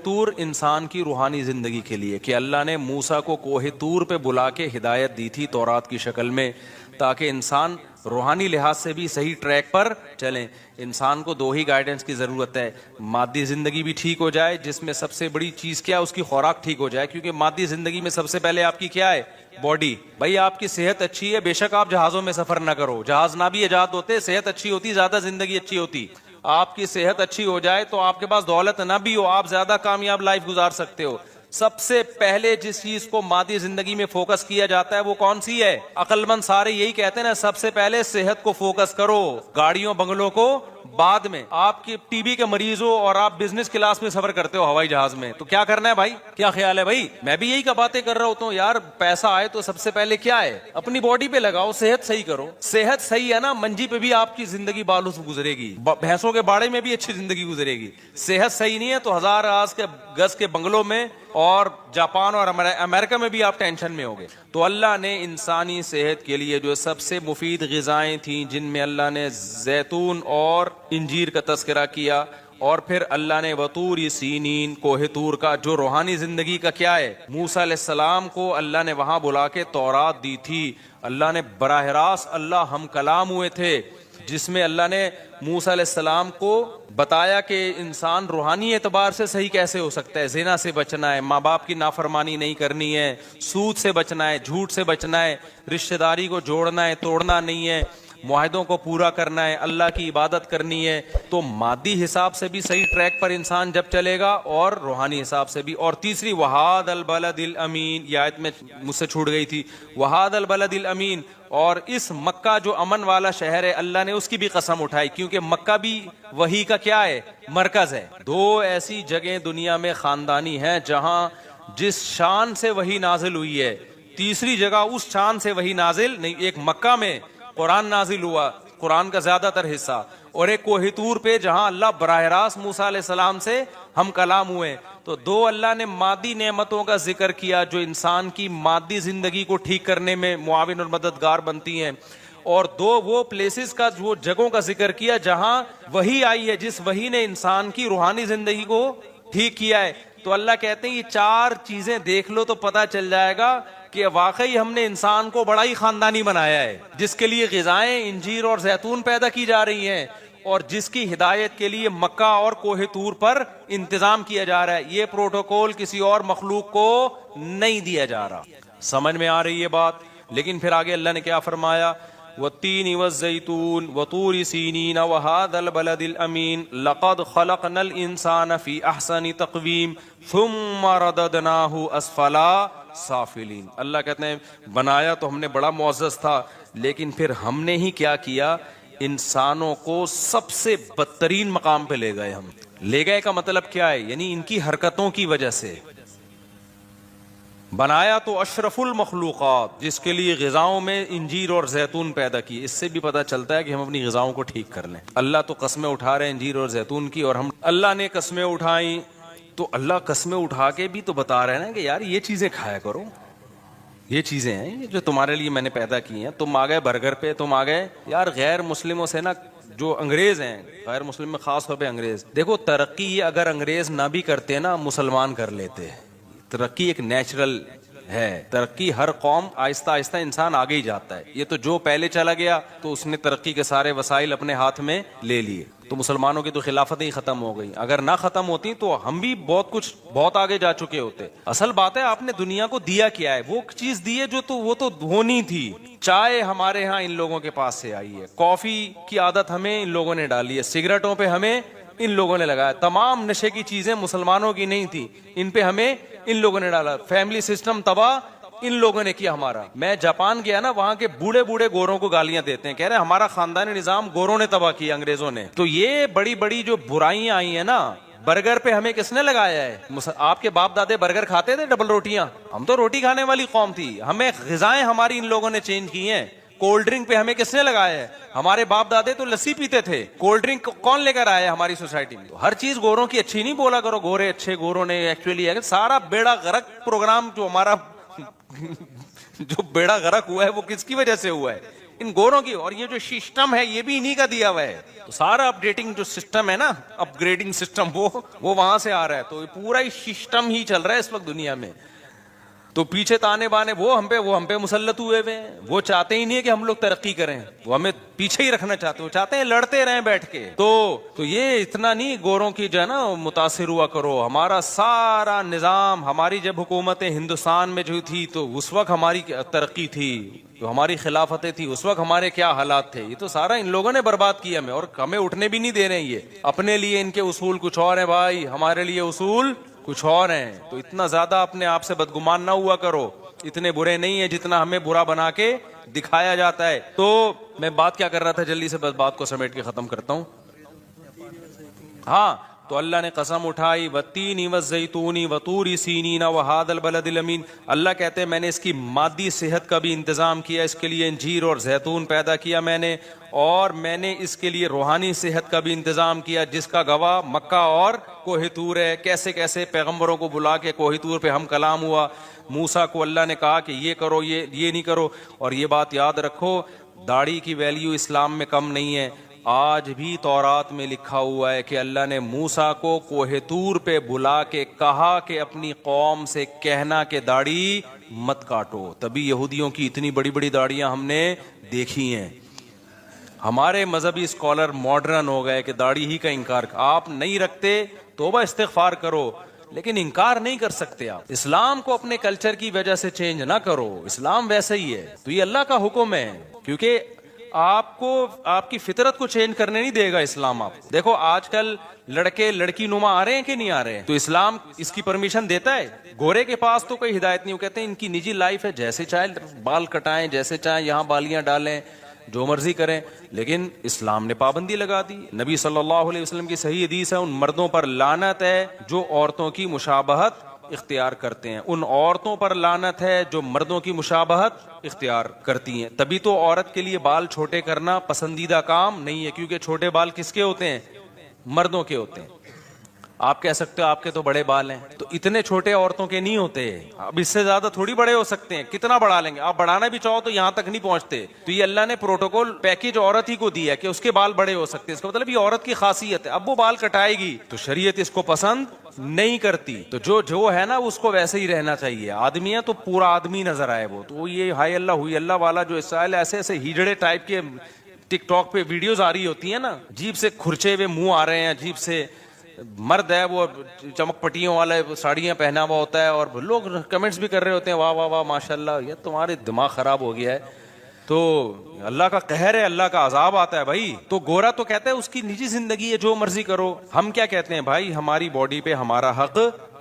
طور انسان کی روحانی زندگی کے لیے, کہ اللہ نے موسیٰ کو کوہ طور پہ بلا کے ہدایت دی تھی تورات کی شکل میں, تاکہ انسان روحانی لحاظ سے بھی صحیح ٹریک پر چلیں. انسان کو دو ہی گائیڈنس کی ضرورت ہے, مادی زندگی بھی ٹھیک ہو جائے, جس میں سب سے بڑی چیز کیا, اس کی خوراک ٹھیک ہو جائے, کیونکہ مادی زندگی میں سب سے پہلے آپ کی کیا ہے, باڈی. بھائی آپ کی صحت اچھی ہے, بے شک آپ جہازوں میں سفر نہ کرو, جہاز نہ بھی ایجاد ہوتے, صحت اچھی ہوتی زیادہ زندگی اچھی ہوتی. آپ کی صحت اچھی ہو جائے تو آپ کے پاس دولت نہ بھی ہو, آپ زیادہ کامیاب لائف گزار سکتے ہو. سب سے پہلے جس چیز کو مادی زندگی میں فوکس کیا جاتا ہے وہ کون سی ہے, عقل مند سارے یہی کہتے ہیں نا, سب سے پہلے صحت کو فوکس کرو, گاڑیوں بنگلوں کو بعد میں. آپ کی ٹی بی کے مریض ہو اور آپ بزنس کلاس میں سفر کرتے ہو ہوائی جہاز میں, تو کیا کرنا ہے بھائی, کیا خیال ہے بھائی, میں بھی یہی کا باتیں کر رہا ہوتا ہوں یار. پیسہ آئے تو سب سے پہلے کیا ہے, اپنی باڈی پہ لگاؤ, صحت صحیح کرو. صحت صحیح ہے نا, منجی پہ بھی آپ کی زندگی بالوں سے گزرے گی, بھینسوں کے باڑے میں بھی اچھی زندگی گزرے گی. صحت صحیح نہیں ہے تو ہزار گز کے بنگلوں میں اور جاپان اور امریکہ میں بھی آپ ٹینشن میں ہوگے. تو اللہ نے انسانی صحت کے لیے جو سب سے مفید غذائیں تھیں, جن میں اللہ نے زیتون اور انجیر کا تذکرہ کیا, اور پھر اللہ نے وطور سینین, کوہ طور کا جو روحانی زندگی کا کیا ہے, موسیٰ علیہ السلام کو اللہ نے وہاں بلا کے تورات دی تھی. اللہ نے براہ راست اللہ ہم کلام ہوئے تھے, جس میں اللہ نے موسیٰ علیہ السلام کو بتایا کہ انسان روحانی اعتبار سے صحیح کیسے ہو سکتا ہے. زنا سے بچنا ہے, ماں باپ کی نافرمانی نہیں کرنی ہے, سود سے بچنا ہے, جھوٹ سے بچنا ہے, رشتہ داری کو جوڑنا ہے, توڑنا نہیں ہے, معاہدوں کو پورا کرنا ہے, اللہ کی عبادت کرنی ہے. تو مادی حساب سے بھی صحیح ٹریک پر انسان جب چلے گا, اور روحانی حساب سے بھی. اور تیسری وہاد البلد الامین, یہ آیت میں مجھ سے چھوٹ گئی تھی, وہاد البلد الامین, اور اس مکہ جو امن والا شہر ہے, اللہ نے اس کی بھی قسم اٹھائی, کیونکہ مکہ بھی وحی کا کیا ہے, مرکز ہے. دو ایسی جگہیں دنیا میں خاندانی ہیں جہاں جس شان سے وحی نازل ہوئی ہے, تیسری جگہ اس شان سے وحی نازل نہیں. ایک مکہ میں قرآن نازل ہوا, قرآن کا زیادہ تر حصہ, اور ایک کوہ طور پہ جہاں اللہ براہ راست موسیٰ علیہ السلام سے ہم کلام ہوئے. تو دو اللہ نے مادی نعمتوں کا ذکر کیا جو انسان کی مادی زندگی کو ٹھیک کرنے میں معاون اور مددگار بنتی ہیں, اور دو وہ پلیسز کا, وہ جگہوں کا ذکر کیا جہاں وحی آئی ہے, جس وحی نے انسان کی روحانی زندگی کو ٹھیک کیا ہے. تو اللہ کہتے ہیں یہ چار چیزیں دیکھ لو تو پتہ چل جائے گا کہ واقعی ہم نے انسان کو بڑا ہی خاندانی بنایا ہے, جس کے لیے غذائیں انجیر اور زیتون پیدا کی جا رہی ہیں, اور جس کی ہدایت کے لیے مکہ اور کوہ طور پر انتظام کیا جا رہا ہے. یہ پروٹوکول کسی اور مخلوق کو نہیں دیا جا رہا. سمجھ میں آ رہی ہے بات. لیکن پھر آگے اللہ نے کیا فرمایا, والتین والزیتون وطور سینین وہذا البلد الامین لقد خلقنا الانسان فی احسن تقویم ثم رددناہ اسفلا سافلین. اللہ کہتے ہیں بنایا تو ہم نے بڑا معزز تھا, لیکن پھر ہم نے ہی کیا کیا, انسانوں کو سب سے بدترین مقام پہ لے گئے. ہم لے گئے کا مطلب کیا ہے, یعنی ان کی حرکتوں کی وجہ سے بنایا تو اشرف المخلوقات, جس کے لیے غذاؤں میں انجیر اور زیتون پیدا کی. اس سے بھی پتہ چلتا ہے کہ ہم اپنی غذاؤں کو ٹھیک کر لیں. اللہ تو قسمیں اٹھا رہے ہیں انجیر اور زیتون کی, اور ہم اللہ نے قسمیں اٹھائیں, تو اللہ قسمیں اٹھا کے بھی تو بتا رہے ہیں کہ یار یہ چیزیں کھایا کرو, یہ چیزیں ہیں جو تمہارے لیے میں نے پیدا کی ہیں. تم آ گئے برگر پہ, تم آ گئے یار غیر مسلموں سے نا, جو انگریز ہیں, غیر مسلم میں خاص طور پہ انگریز. دیکھو ترقی اگر انگریز نہ بھی کرتے نا, مسلمان کر لیتے. ترقی ایک نیچرل ہے. ترقی ہر قوم آہستہ آہستہ انسان آگے ہی جاتا ہے. یہ تو جو پہلے چلا گیا تو اس نے ترقی کے سارے وسائل اپنے ہاتھ میں لے لیے. تو مسلمانوں کی تو خلافتیں ہی ختم ہو گئی. اگر نہ ختم ہوتی تو ہم بھی بہت آگے جا چکے ہوتے. اصل بات ہے آپ نے دنیا کو دیا کیا ہے, وہ چیز دی ہے جو تو وہ تو ہونی تھی. چائے ہمارے ہاں ان لوگوں کے پاس سے آئی ہے, کافی کی عادت ہمیں ان لوگوں نے ڈالی ہے, سگریٹوں پہ ہمیں ان لوگوں نے لگایا. تمام نشے کی چیزیں مسلمانوں کی نہیں تھی, ان پہ ہمیں ان لوگوں نے ڈالا. فیملی سسٹم تباہ ان لوگوں نے کیا ہمارا. میں جاپان گیا نا, وہاں کے بوڑھے بوڑھے گوروں کو گالیاں دیتے ہیں, کہہ رہے ہیں ہمارا خاندانی نظام گوروں نے تباہ کیا, انگریزوں نے. تو یہ بڑی بڑی جو برائیاں آئی ہیں نا, برگر پہ ہمیں کس نے لگایا ہے؟ آپ کے باپ دادے برگر کھاتے تھے, ڈبل روٹیاں؟ ہم تو روٹی کھانے والی قوم تھی. ہمیں غذائیں ہماری ان لوگوں نے چینج کی ہیں. کولڈ ڈرنک پہ ہمیں کس نے لگایا ہے؟ ہمارے باپ دادے تو لسی پیتے تھے, کولڈ ڈرنک کون لے کر آیا ہماری سوسائٹی میں؟ ہر چیز گوروں کی اچھی نہیں بولا کرو, گورے اچھے, گوروں نے ایکچولی سارا بیڑا غرق پروگرام جو ہمارا جو بیڑا غرق ہوا ہے وہ کس کی وجہ سے ہوا ہے؟ ان گوروں کی. اور یہ جو سسٹم ہے یہ بھی انہی کا دیا ہوا ہے. تو سارا اپڈیٹنگ جو سسٹم ہے نا, اپ گریڈنگ سسٹم, وہ وہاں سے آ رہا ہے. تو پورا ہی سسٹم ہی چل رہا ہے اس وقت دنیا میں. تو پیچھے تانے بانے وہ ہم پہ مسلط ہوئے ہوئے ہیں. وہ چاہتے ہی نہیں ہے کہ ہم لوگ ترقی کریں, وہ ہمیں پیچھے ہی رکھنا چاہتے ہیں. وہ چاہتے ہیں لڑتے رہیں بیٹھ کے. تو یہ اتنا نہیں گوروں کی جو ہے نا متاثر ہوا کرو. ہمارا سارا نظام, ہماری جب حکومتیں ہندوستان میں جو تھی تو اس وقت ہماری ترقی تھی, جو ہماری خلافتیں تھی اس وقت ہمارے کیا حالات تھے. یہ تو سارا ان لوگوں نے برباد کیا ہمیں, اور ہمیں اٹھنے بھی نہیں دے رہے ہیں. یہ اپنے لیے ان کے اصول کچھ اور ہیں بھائی, ہمارے لیے اصول کچھ اور ہیں. تو اتنا زیادہ اپنے آپ سے بدگمان نہ ہوا کرو. اتنے برے نہیں ہیں جتنا ہمیں برا بنا کے دکھایا جاتا ہے. تو میں بات کیا کر رہا تھا, جلدی سے بس بات کو سمیٹ کے ختم کرتا ہوں. ہاں, تو اللہ نے قسم اٹھائی, والتین والزیتون وطور سینین وہذا البلد الامین. اللہ کہتے ہیں میں نے اس کی مادی صحت کا بھی انتظام کیا, اس کے لیے انجیر اور زیتون پیدا کیا میں نے, اور میں نے اس کے لیے روحانی صحت کا بھی انتظام کیا, جس کا گواہ مکہ اور کوہ طور ہے. کیسے کیسے پیغمبروں کو بلا کے کوہ طور پہ ہم کلام ہوا. موسیٰ کو اللہ نے کہا کہ یہ کرو, یہ نہیں کرو. اور یہ بات یاد رکھو, داڑھی کی ویلیو اسلام میں کم نہیں ہے. آج بھی تورات میں لکھا ہوا ہے کہ اللہ نے موسیٰ کو کوہ طور پہ بلا کے کہا کہ اپنی قوم سے کہنا کہ داڑھی مت کاٹو. تبھی یہودیوں کی اتنی بڑی بڑی داڑیاں ہم نے دیکھی ہیں. ہمارے مذہبی اسکالر ماڈرن ہو گئے کہ داڑھی ہی کا انکار. آپ نہیں رکھتے توبہ استغفار کرو, لیکن انکار نہیں کر سکتے آپ. اسلام کو اپنے کلچر کی وجہ سے چینج نہ کرو, اسلام ویسا ہی ہے. تو یہ اللہ کا حکم ہے, کیونکہ آپ کو آپ کی فطرت کو چینج کرنے نہیں دے گا اسلام. آپ دیکھو آج کل لڑکے لڑکی نما آ رہے ہیں کہ نہیں آ رہے ہیں, تو اسلام اس کی پرمیشن دیتا ہے. گورے کے پاس تو کوئی ہدایت نہیں, وہ کہتے ہیں ان کی نجی لائف ہے, جیسے چاہے بال کٹائیں, جیسے چاہیں یہاں بالیاں ڈالیں, جو مرضی کریں. لیکن اسلام نے پابندی لگا دی. نبی صلی اللہ علیہ وسلم کی صحیح حدیث ہے, ان مردوں پر لعنت ہے جو عورتوں کی مشابہت اختیار کرتے ہیں. ان عورتوں پر لعنت ہے جو مردوں کی مشابہت اختیار کرتی ہیں. تبھی تو عورت کے لیے بال چھوٹے کرنا پسندیدہ کام نہیں ہے, کیونکہ چھوٹے بال کس کے ہوتے ہیں؟ مردوں کے ہوتے ہیں. آپ کہہ سکتے ہو آپ کے تو بڑے بال ہیں, تو اتنے چھوٹے عورتوں کے نہیں ہوتے. اب اس سے زیادہ تھوڑی بڑے ہو سکتے ہیں, کتنا بڑھا لیں گے آپ؟ بڑھانا بھی چاہو تو یہاں تک نہیں پہنچتے. تو یہ اللہ نے پروٹوکول پیکج عورت ہی کو دیا ہے کہ اس کے بال بڑے ہو سکتے ہیں. اس کا مطلب یہ عورت کی خاصیت ہے. اب وہ بال کٹائے گی تو شریعت اس کو پسند نہیں کرتی. تو جو ہے نا اس کو ویسے ہی رہنا چاہیے. آدمی ہے تو پورا آدمی نظر آئے وہ. تو یہ ہائی اللہ ہوئی اللہ والا جو اسرائیل ایسے ایسے ہیجڑے ٹائپ کے ٹک ٹاک پہ ویڈیوز آ رہی ہوتی ہیں نا, عجیب سے کھرچے ہوئے منہ آ رہے ہیں, عجیب سے مرد ہے وہ چمک پٹیوں والا ساڑیاں پہنا ہوا ہوتا ہے, اور لوگ کمنٹس بھی کر رہے ہوتے ہیں واہ واہ واہ ماشاءاللہ. یہ تمہارے دماغ خراب ہو گیا ہے. تو اللہ کا قہر ہے, اللہ کا عذاب آتا ہے بھائی. تو گورا تو کہتا ہے اس کی نجی زندگی ہے, جو مرضی کرو. ہم کیا کہتے ہیں بھائی, ہماری باڈی پہ ہمارا حق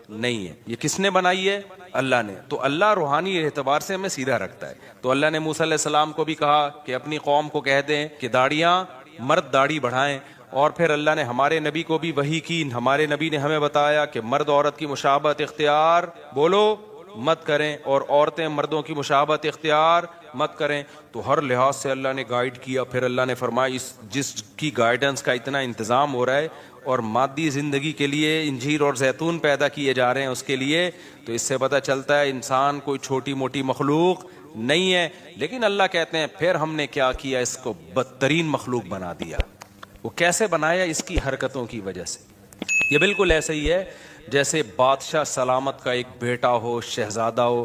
نہیں ہے. یہ کس نے بنائی ہے؟ اللہ نے. تو اللہ روحانی اعتبار سے ہمیں سیدھا رکھتا ہے. تو اللہ نے موسیٰ علیہ السلام کو بھی کہا کہ اپنی قوم کو کہہ دیں کہ داڑیاں, مرد داڑھی بڑھائیں. اور پھر اللہ نے ہمارے نبی کو بھی وحی کی. ہمارے نبی نے ہمیں بتایا کہ مرد عورت کی مشابہت اختیار بولو مت کریں, اور عورتیں مردوں کی مشابہت اختیار مت کریں. تو ہر لحاظ سے اللہ نے گائیڈ کیا. پھر اللہ نے فرمایا جس کی گائیڈنس کا اتنا انتظام ہو رہا ہے اور مادی زندگی کے لیے انجیر اور زیتون پیدا کیے جا رہے ہیں اس کے لیے, تو اس سے پتہ چلتا ہے انسان کوئی چھوٹی موٹی مخلوق نہیں ہے. لیکن اللہ کہتے ہیں پھر ہم نے کیا کیا, اس کو بدترین مخلوق بنا دیا. وہ کیسے بنایا؟ اس کی حرکتوں کی وجہ سے. یہ بالکل ایسے ہی ہے جیسے بادشاہ سلامت کا ایک بیٹا ہو, شہزادہ ہو,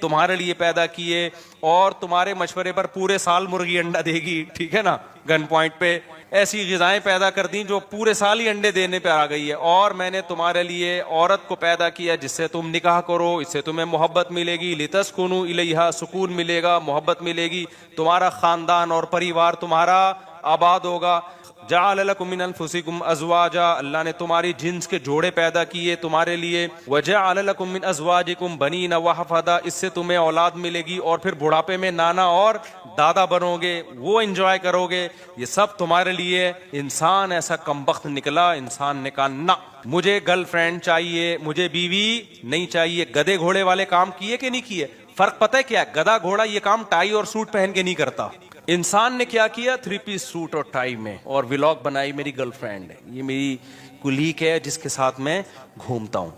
تمہارے لیے پیدا کیے اور تمہارے مشورے پر پورے سال مرغی انڈا دے گی, ٹھیک ہے نا, گن پوائنٹ پہ ایسی غذائیں پیدا کر دیں جو پورے سال ہی انڈے دینے پہ آ گئی ہے. اور میں نے تمہارے لیے عورت کو پیدا کیا جس سے تم نکاح کرو, اس سے تمہیں محبت ملے گی, لتسکنوا الیہا, سکون ملے گا, محبت ملے گی, تمہارا خاندان اور پریوار تمہارا آباد ہوگا. جعل لکم من انفسکم ازواجا, اللہ نے تمہاری جنس کے جوڑے پیدا کیے تمہارے لیے. وجعل لکم من ازواجکم بنین وحفدا, اس سے تمہیں اولاد ملے گی اور پھر بڑھاپے میں نانا اور دادا بنو گے, وہ انجوائے کرو گے. یہ سب تمہارے لیے. انسان ایسا کمبخت نکلا, انسان نے کہا نہ, مجھے گرل فرینڈ چاہیے, مجھے بیوی نہیں چاہیے. گدے گھوڑے والے کام کیے کہ نہیں کیے؟ فرق پتہ ہے کیا ہے؟ گدھا گھوڑا یہ کام ٹائی اور سوٹ پہن کے نہیں کرتا. انسان نے کیا کیا؟ 3 پیس سوٹ اور ٹائی میں, اور ولاگ بنائی, میری گرل فرینڈ ہے, یہ میری کلیگ ہے جس کے ساتھ میں گھومتا ہوں.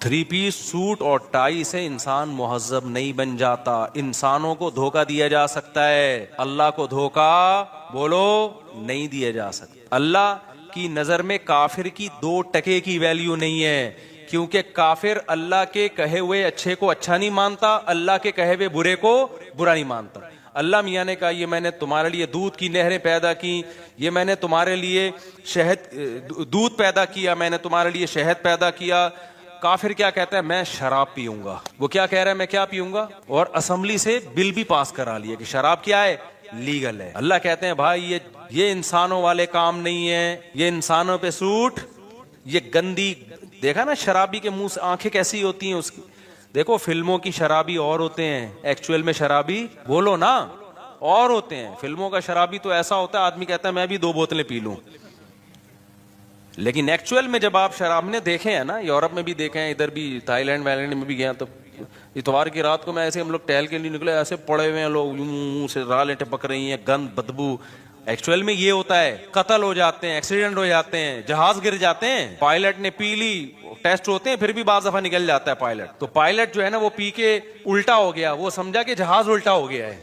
3 پیس سوٹ اور ٹائی سے انسان مہذب نہیں بن جاتا. انسانوں کو دھوکہ دیا جا سکتا ہے, اللہ کو دھوکہ بولو نہیں دیا جا سکتا. اللہ کی نظر میں کافر کی 2 ٹکے کی ویلیو نہیں ہے, کیونکہ کافر اللہ کے کہے ہوئے اچھے کو اچھا نہیں مانتا, اللہ کے کہے ہوئے برے کو برا نہیں مانتا. اللہ میاں نے کہا یہ میں نے تمہارے لیے دودھ کی نہریں پیدا کی, یہ میں نے تمہارے لیے دودھ پیدا کیا, میں نے تمہارے لیے شہد پیدا کیا. کافر کیا کہتا ہے؟ میں شراب پیوں گا. وہ کیا کہہ رہا ہے؟ میں کیا پیوں گا. اور اسمبلی سے بل بھی پاس کرا لیا کہ شراب کیا ہے, لیگل ہے. اللہ کہتے ہیں بھائی یہ انسانوں والے کام نہیں ہے, یہ انسانوں پہ سوٹ, یہ گندی. دیکھا نا شرابی کے منہ سے آنکھیں کیسی ہوتی ہیں اس کی. دیکھو فلموں کی شرابی اور ہوتے ہیں, ایکچوئل میں شرابی بولو نا اور ہوتے ہیں. فلموں کا شرابی تو ایسا ہوتا ہے آدمی کہتا ہے میں بھی 2 بوتلیں پی لوں, لیکن ایکچوئل میں جب آپ شراب نے دیکھے ہیں نا, یورپ میں بھی دیکھے ہیں, ادھر بھی تھائی لینڈ وائلینڈ میں بھی گیا, تو اتوار کی رات کو میں ایسے ہم لوگ ٹہل کے لیے نکلے, ایسے پڑے ہوئے ہیں لوگ, منہ سے رالیں ٹپک رہی ہیں, گند بدبو. ایکچوئل میں یہ ہوتا ہے, قتل ہو جاتے ہیں, ایکسیڈنٹ ہو جاتے ہیں, جہاز گر جاتے ہیں, پائلٹ نے پی لی, ٹیسٹ ہوتے ہیں, پھر بھی بعض دفعہ نکل جاتا ہے پائلٹ. تو پائلٹ جو ہے نا وہ پی کے الٹا ہو گیا, وہ سمجھا کہ جہاز الٹا ہو گیا ہے.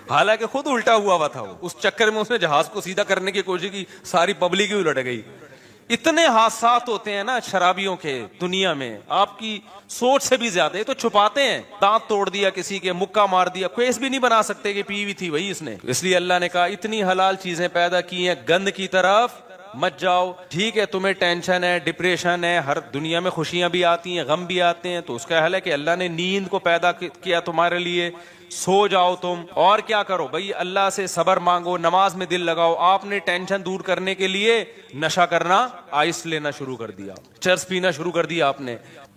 حالانکہ خود الٹا ہوا تھا وہ, اس چکر میں اس نے جہاز کو سیدھا کرنے کی کوشش کی, ساری پبلک ہی الٹ گئی. اتنے حادثات ہوتے ہیں نا شرابیوں کے دنیا میں, آپ کی سوچ سے بھی زیادہ. یہ تو چھپاتے ہیں, دانت توڑ دیا کسی کے, مکہ مار دیا, کیس بھی نہیں بنا سکتے کہ پی ہوئی تھی وہی اس نے. اس لیے اللہ نے کہا اتنی حلال چیزیں پیدا کی ہیں, گند کی طرف مت جاؤ. ٹھیک ہے تمہیں ٹینشن ہے, ڈپریشن ہے, ہر دنیا میں خوشیاں بھی آتی ہیں, غم بھی آتے ہیں, تو اس کا حل ہے کہ اللہ نے نیند کو پیدا کیا تمہارے لیے, سو جاؤ تم. اور کیا کرو بھائی, اللہ سے صبر مانگو, نماز میں دل لگاؤ. آپ نے ٹینشن دور کرنے کے لیے نشہ کرنا, آئس لینا شروع کر دیا, چرس پینا شروع کر دیا آپ نے.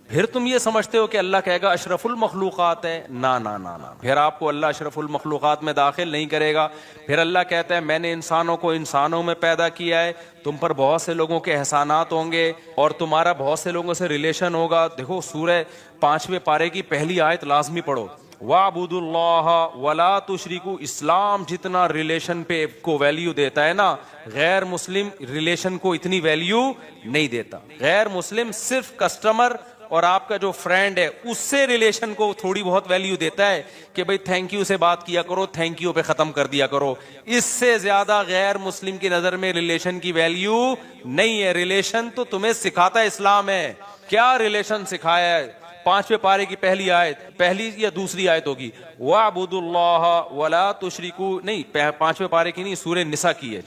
پھر تم یہ سمجھتے ہو کہ اللہ کہے گا اشرف المخلوقات ہے, نا نا نا نا, پھر آپ کو اللہ اشرف المخلوقات میں داخل نہیں کرے گا. پھر اللہ کہتا ہے میں نے انسانوں کو انسانوں میں پیدا کیا ہے, تم پر بہت سے لوگوں کے احسانات ہوں گے اور تمہارا بہت سے لوگوں سے ریلیشن ہوگا. دیکھو سورہ 5ویں پارے کی پہلی آیت لازمی پڑھو, وَاعْبُدُوا اللَّهَ وَلَا تُشْرِكُوا. اسلام جتنا ریلیشن پہ کو ویلیو دیتا ہے نا, غیر مسلم ریلیشن کو اتنی ویلیو نہیں دیتا. غیر مسلم صرف کسٹمر اور آپ کا جو فرینڈ ہے اس سے ریلیشن کو تھوڑی بہت ویلیو دیتا ہے کہ بھئی تھینک یو سے بات کیا کرو, تھینک یو پہ ختم کر دیا کرو. اس سے زیادہ غیر مسلم کی نظر میں ریلیشن کی ویلیو نہیں ہے. ریلیشن تو تمہیں سکھاتا ہے اسلام ہے. کیا ریلیشن سکھایا ہے؟ 5ویں پارے کی پہلی آیت, پہلی یا دوسری آیت ہوگی, وَاعْبُدُوا اللَّهَ وَلَا تُشْرِكُوا. نہیں 5ویں پارے کی نہیں, سورہ نساء کی ہے,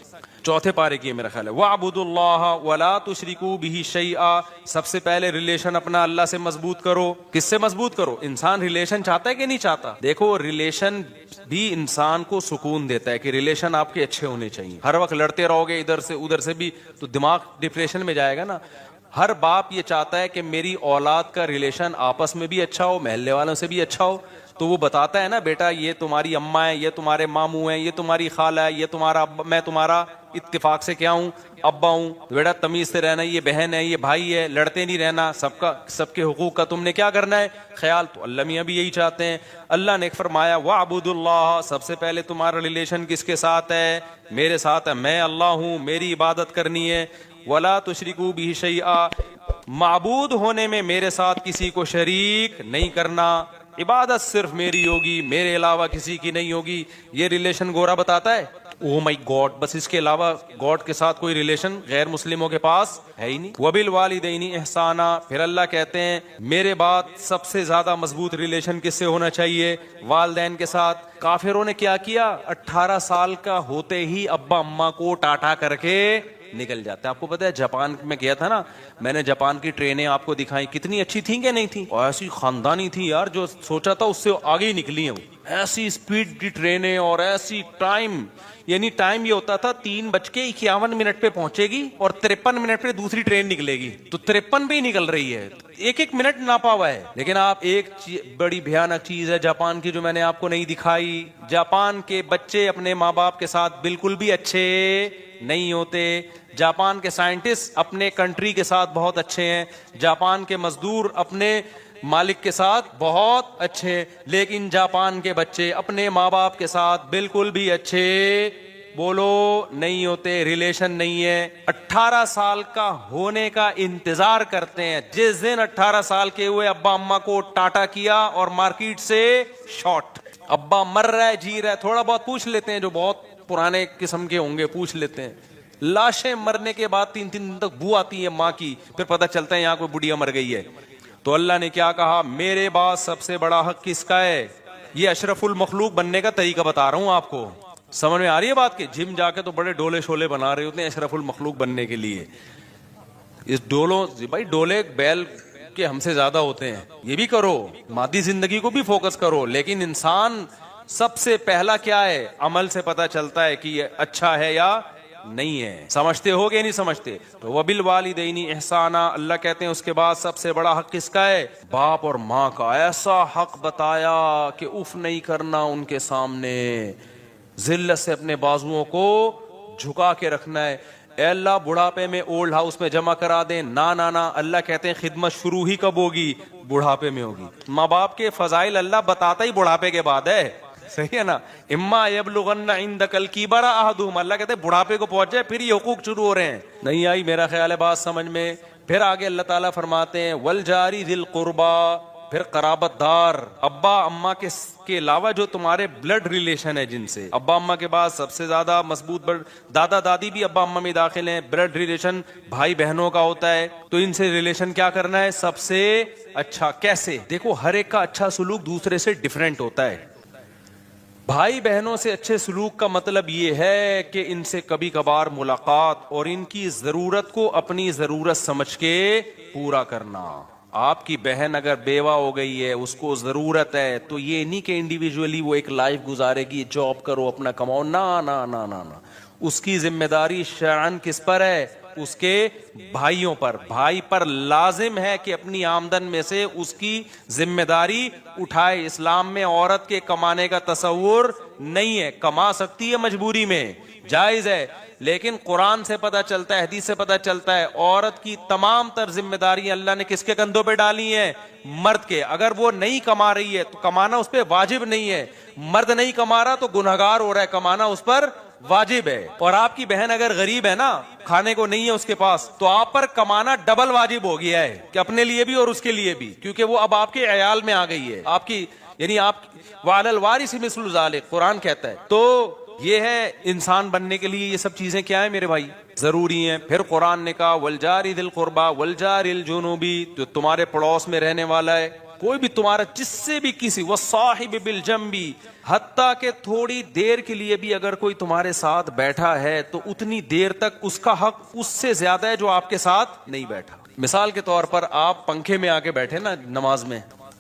4تھے پارے کی ہے میرا خیال ہے. وَاعْبُدُوا اللَّهَ وَلَا تُشْرِكُوا بِهِ شَيْئًا. سب سے پہلے ریلیشن اپنا اللہ سے مضبوط کرو. کس سے مضبوط کرو؟ انسان ریلیشن چاہتا ہے کہ نہیں چاہتا؟ دیکھو ریلیشن بھی انسان کو سکون دیتا ہے کہ ریلیشن آپ کے اچھے ہونے چاہیے. ہر وقت لڑتے رہو گے ادھر سے ادھر سے بھی تو دماغ ڈپریشن میں جائے گا نا. ہر باپ یہ چاہتا ہے کہ میری اولاد کا ریلیشن آپس میں بھی اچھا ہو, محلے والوں سے بھی اچھا ہو. تو وہ بتاتا ہے نا بیٹا یہ تمہاری اماں ہے, یہ تمہارے ماموں ہیں, یہ تمہاری خالہ ہے, یہ تمہارا ابا, میں تمہارا اتفاق سے کیا ہوں, ابا ہوں. بیٹا تمیز سے رہنا, یہ بہن ہے, یہ بھائی ہے, لڑتے نہیں رہنا, سب کے حقوق کا تم نے کیا کرنا ہے خیال. تو اللہ میاں بھی یہی چاہتے ہیں. اللہ نے فرمایا وَاعْبُدُوا اللَّهَ. سب سے پہلے تمہارا ریلیشن کس کے ساتھ ہے؟ میرے ساتھ ہے. میں اللہ ہوں, میری عبادت کرنی ہے. وَلَا تُشْرِكُوا بِهِ شَيْئًا. معبود ہونے میں میرے ساتھ کسی کو شریک نہیں کرنا. عبادت صرف میری ہوگی, میرے علاوہ کسی کی نہیں ہوگی. یہ ریلیشن گورا بتاتا ہے. او مائی گاڈ, بس اس کے علاوہ گاڈ کے ساتھ کوئی ریلیشن غیر مسلموں کے پاس ہے ہی نہیں. وبالوالدین احسانا, پھر اللہ کہتے ہیں میرے بعد سب سے زیادہ مضبوط ریلیشن کس سے ہونا چاہیے؟ والدین کے ساتھ. کافروں نے کیا کیا؟ 18 سال کا ہوتے ہی ابا اماں کو ٹاٹا کر کے نکل جاتا ہے. آپ کو پتا ہے جاپان میں گیا تھا نا, میں نے جاپان کی ٹرینیں آپ کو دکھائی, کتنی اچھی تھیں کہ نہیں تھیں؟ اور ایسی خاندانی تھی یار, جو سوچا تھا اس سے آگے ہی نکلی ہیں. ایسی اسپیڈ کی ٹرینیں اور ایسی ٹائم, یعنی ٹائم یہ ہوتا تھا 3:51 پہ پہنچے گی اور 53 منٹ پہ دوسری ٹرین نکلے گی, تو 53 پہ ہی نکل رہی ہے, ایک منٹ ناپا ہوا ہے. لیکن آپ ایک بڑی بھیانک چیز ہے جاپان کی جو میں نے آپ کو نہیں دکھائی, جاپان کے بچے اپنے ماں باپ کے ساتھ بالکل بھی اچھے نہیں ہوتے. جاپان کے سائنٹسٹ اپنے کنٹری کے ساتھ بہت اچھے ہیں, جاپان کے مزدور اپنے مالک کے ساتھ بہت اچھے, لیکن جاپان کے بچے اپنے ماں باپ کے ساتھ بالکل بھی اچھے بولو نہیں ہوتے, ریلیشن نہیں ہے. 18 سال کا ہونے کا انتظار کرتے ہیں, جس دن 18 سال کے ہوئے ابا اماں کو ٹاٹا کیا اور مارکیٹ سے شارٹ. ابا مر رہا ہے جی رہا ہے, تھوڑا بہت پوچھ لیتے ہیں, جو بہت پرانے قسم کے ہوں گے پوچھ لیتے ہیں. لاشیں مرنے کے بعد 3 دن تک بو آتی ہے ماں کی, پھر پتہ چلتا ہے یہاں کوئی بڑھیا مر گئی ہے. تو اللہ نے کیا کہا, میرے بعد سب سے بڑا حق کس کا ہے؟ یہ اشرف المخلوق بننے کا طریقہ بتا رہا ہوں آپ کو, سمجھ میں آ رہی ہے بات؟ کہ جم جا کے تو بڑے ڈولے شولے بنا رہے ہوتے ہیں اشرف المخلوق بننے کے لیے. اس ڈولوں بھائی, ڈولے بیل کے ہم سے زیادہ ہوتے ہیں, یہ بھی کرو, مادی زندگی کو بھی فوکس کرو, لیکن انسان سب سے پہلا کیا ہے؟ عمل سے پتہ چلتا ہے کہ یہ اچھا ہے یا نہیں ہے. سمجھتے ہو گے نہیں سمجھتے؟ تو وبالوالدین احسانا, اللہ کہتے ہیں اس کے بعد سب سے بڑا حق کس کا ہے؟ باپ اور ماں کا. ایسا حق بتایا کہ اف نہیں کرنا ان کے سامنے, ذلت سے اپنے بازوؤں کو جھکا کے رکھنا ہے. اے اللہ بڑھاپے میں اولڈ ہاؤس میں جمع کرا دیں, نا اللہ کہتے ہیں خدمت شروع ہی کب ہوگی؟ بڑھاپے میں ہوگی. ماں باپ کے فضائل اللہ بتاتا ہی بڑھاپے کے بعد ہے, صحیح ہے نا؟ اما یبلغن عندک الکبر احدہم, اللہ کہتے ہیں بڑھاپے کو پہنچ جائے پھر یہ حقوق شروع ہو رہے ہیں. نہیں آئی میرا خیال ہے بات سمجھ میں؟ پھر آگے اللہ تعالیٰ فرماتے ہیں والجاری ذی القربا, پھر قرابت دار, ابا اماں کے علاوہ جو تمہارے بلڈ ریلیشن ہے, جن سے ابا اماں کے بعد سب سے زیادہ مضبوط دادا دادی بھی ابا اماں میں داخل ہیں. بلڈ ریلیشن بھائی بہنوں کا ہوتا ہے, تو ان سے ریلیشن کیا کرنا ہے؟ سب سے اچھا. کیسے؟ دیکھو ہر ایک کا اچھا سلوک دوسرے سے ڈیفرنٹ ہوتا ہے. بھائی بہنوں سے اچھے سلوک کا مطلب یہ ہے کہ ان سے کبھی کبھار ملاقات اور ان کی ضرورت کو اپنی ضرورت سمجھ کے پورا کرنا. آپ کی بہن اگر بیوہ ہو گئی ہے, اس کو ضرورت ہے, تو یہ نہیں کہ انڈیویجولی وہ ایک لائف گزارے گی, جاب کرو اپنا کماؤ, نا. اس کی ذمہ داری شرعاً کس پر ہے؟ اس کے بھائیوں پر. بھائی پر لازم ہے کہ اپنی آمدن میں سے اس کی ذمہ داری اٹھائے. اسلام میں عورت کے کمانے کا تصور نہیں ہے, کما سکتی ہے مجبوری میں, جائز ہے, لیکن قرآن سے پتہ چلتا ہے, حدیث سے پتہ چلتا ہے, عورت کی تمام تر ذمہ داریاں اللہ نے کس کے کندھوں پہ ڈالی ہیں؟ مرد کے. اگر وہ نہیں کما رہی ہے تو کمانا اس پہ واجب نہیں ہے. مرد نہیں کما رہا تو گنہگار ہو رہا ہے, کمانا اس پر واجب ہے. اور آپ کی بہن اگر غریب ہے نا, کھانے کو نہیں ہے اس کے پاس, تو آپ پر کمانا ڈبل واجب ہو گیا ہے, کہ اپنے لیے بھی اور اس کے لیے بھی, کیونکہ وہ اب آپ کے عیال میں آ گئی ہے, آپ کی, یعنی آپ وعلی الوارث مثل ذلک قرآن کہتا ہے. تو یہ ہے انسان بننے کے لیے یہ سب چیزیں کیا ہیں میرے بھائی؟ ضروری ہیں. پھر قرآن نے کہا والجاری ذی القربی والجاری الجنوبی, تو تمہارے پڑوس میں رہنے والا ہے, کوئی بھی تمہارا جس سے بھی کسی, والصاحب بالجنبی, حتیٰ کہ تھوڑی دیر کے لیے بھی اگر کوئی تمہارے ساتھ بیٹھا ہے تو اتنی دیر تک اس کا حق اس سے زیادہ ہے جو آپ کے ساتھ نہیں بیٹھا. مثال کے طور پر آپ پنکھے میں آ کے بیٹھے نا نماز میں,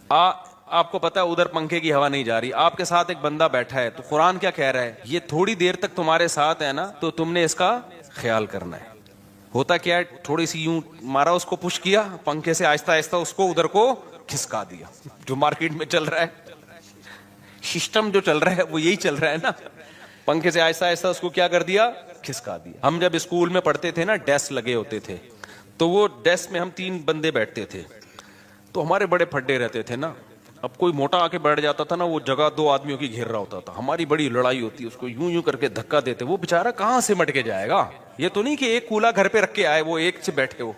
آپ کو پتا ہے ادھر پنکھے کی ہوا نہیں جا رہی, آپ کے ساتھ ایک بندہ بیٹھا ہے, تو قرآن کیا کہہ رہا ہے؟ یہ تھوڑی دیر تک تمہارے ساتھ ہے نا, تو تم نے اس کا خیال کرنا ہے. ہوتا کیا ہے, تھوڑی سی یوں مارا, اس کو پش کیا پنکھے سے, آہستہ آہستہ اس کو ادھر کو کھسکا دیا. جو مارکیٹ میں چل رہا ہے, سسٹم جو چل رہا ہے وہ یہی چل رہا ہے نا, پنکھے سے آہستہ آہستہ اس کو کیا کر دیا؟ کھسکا دیا. ہم جب اسکول میں پڑھتے تھے نا, ڈیسک لگے ہوتے تھے, تو وہ ڈیسک میں ہم 3 بندے بیٹھتے تھے, تو ہمارے بڑے پھڈے رہتے تھے نا. اب کوئی موٹا آ کے بیٹھ جاتا تھا نا, وہ جگہ 2 آدمیوں کی گھیر رہا ہوتا تھا, ہماری بڑی لڑائی ہوتی, اس کو یوں کر کے دھکا دیتے. وہ بےچارا کہاں سے مٹ کے جائے گا؟ یہ تو نہیں کہ ایک کولا گھر پہ رکھ کے آئے, وہ ایک سے بیٹھے ہو,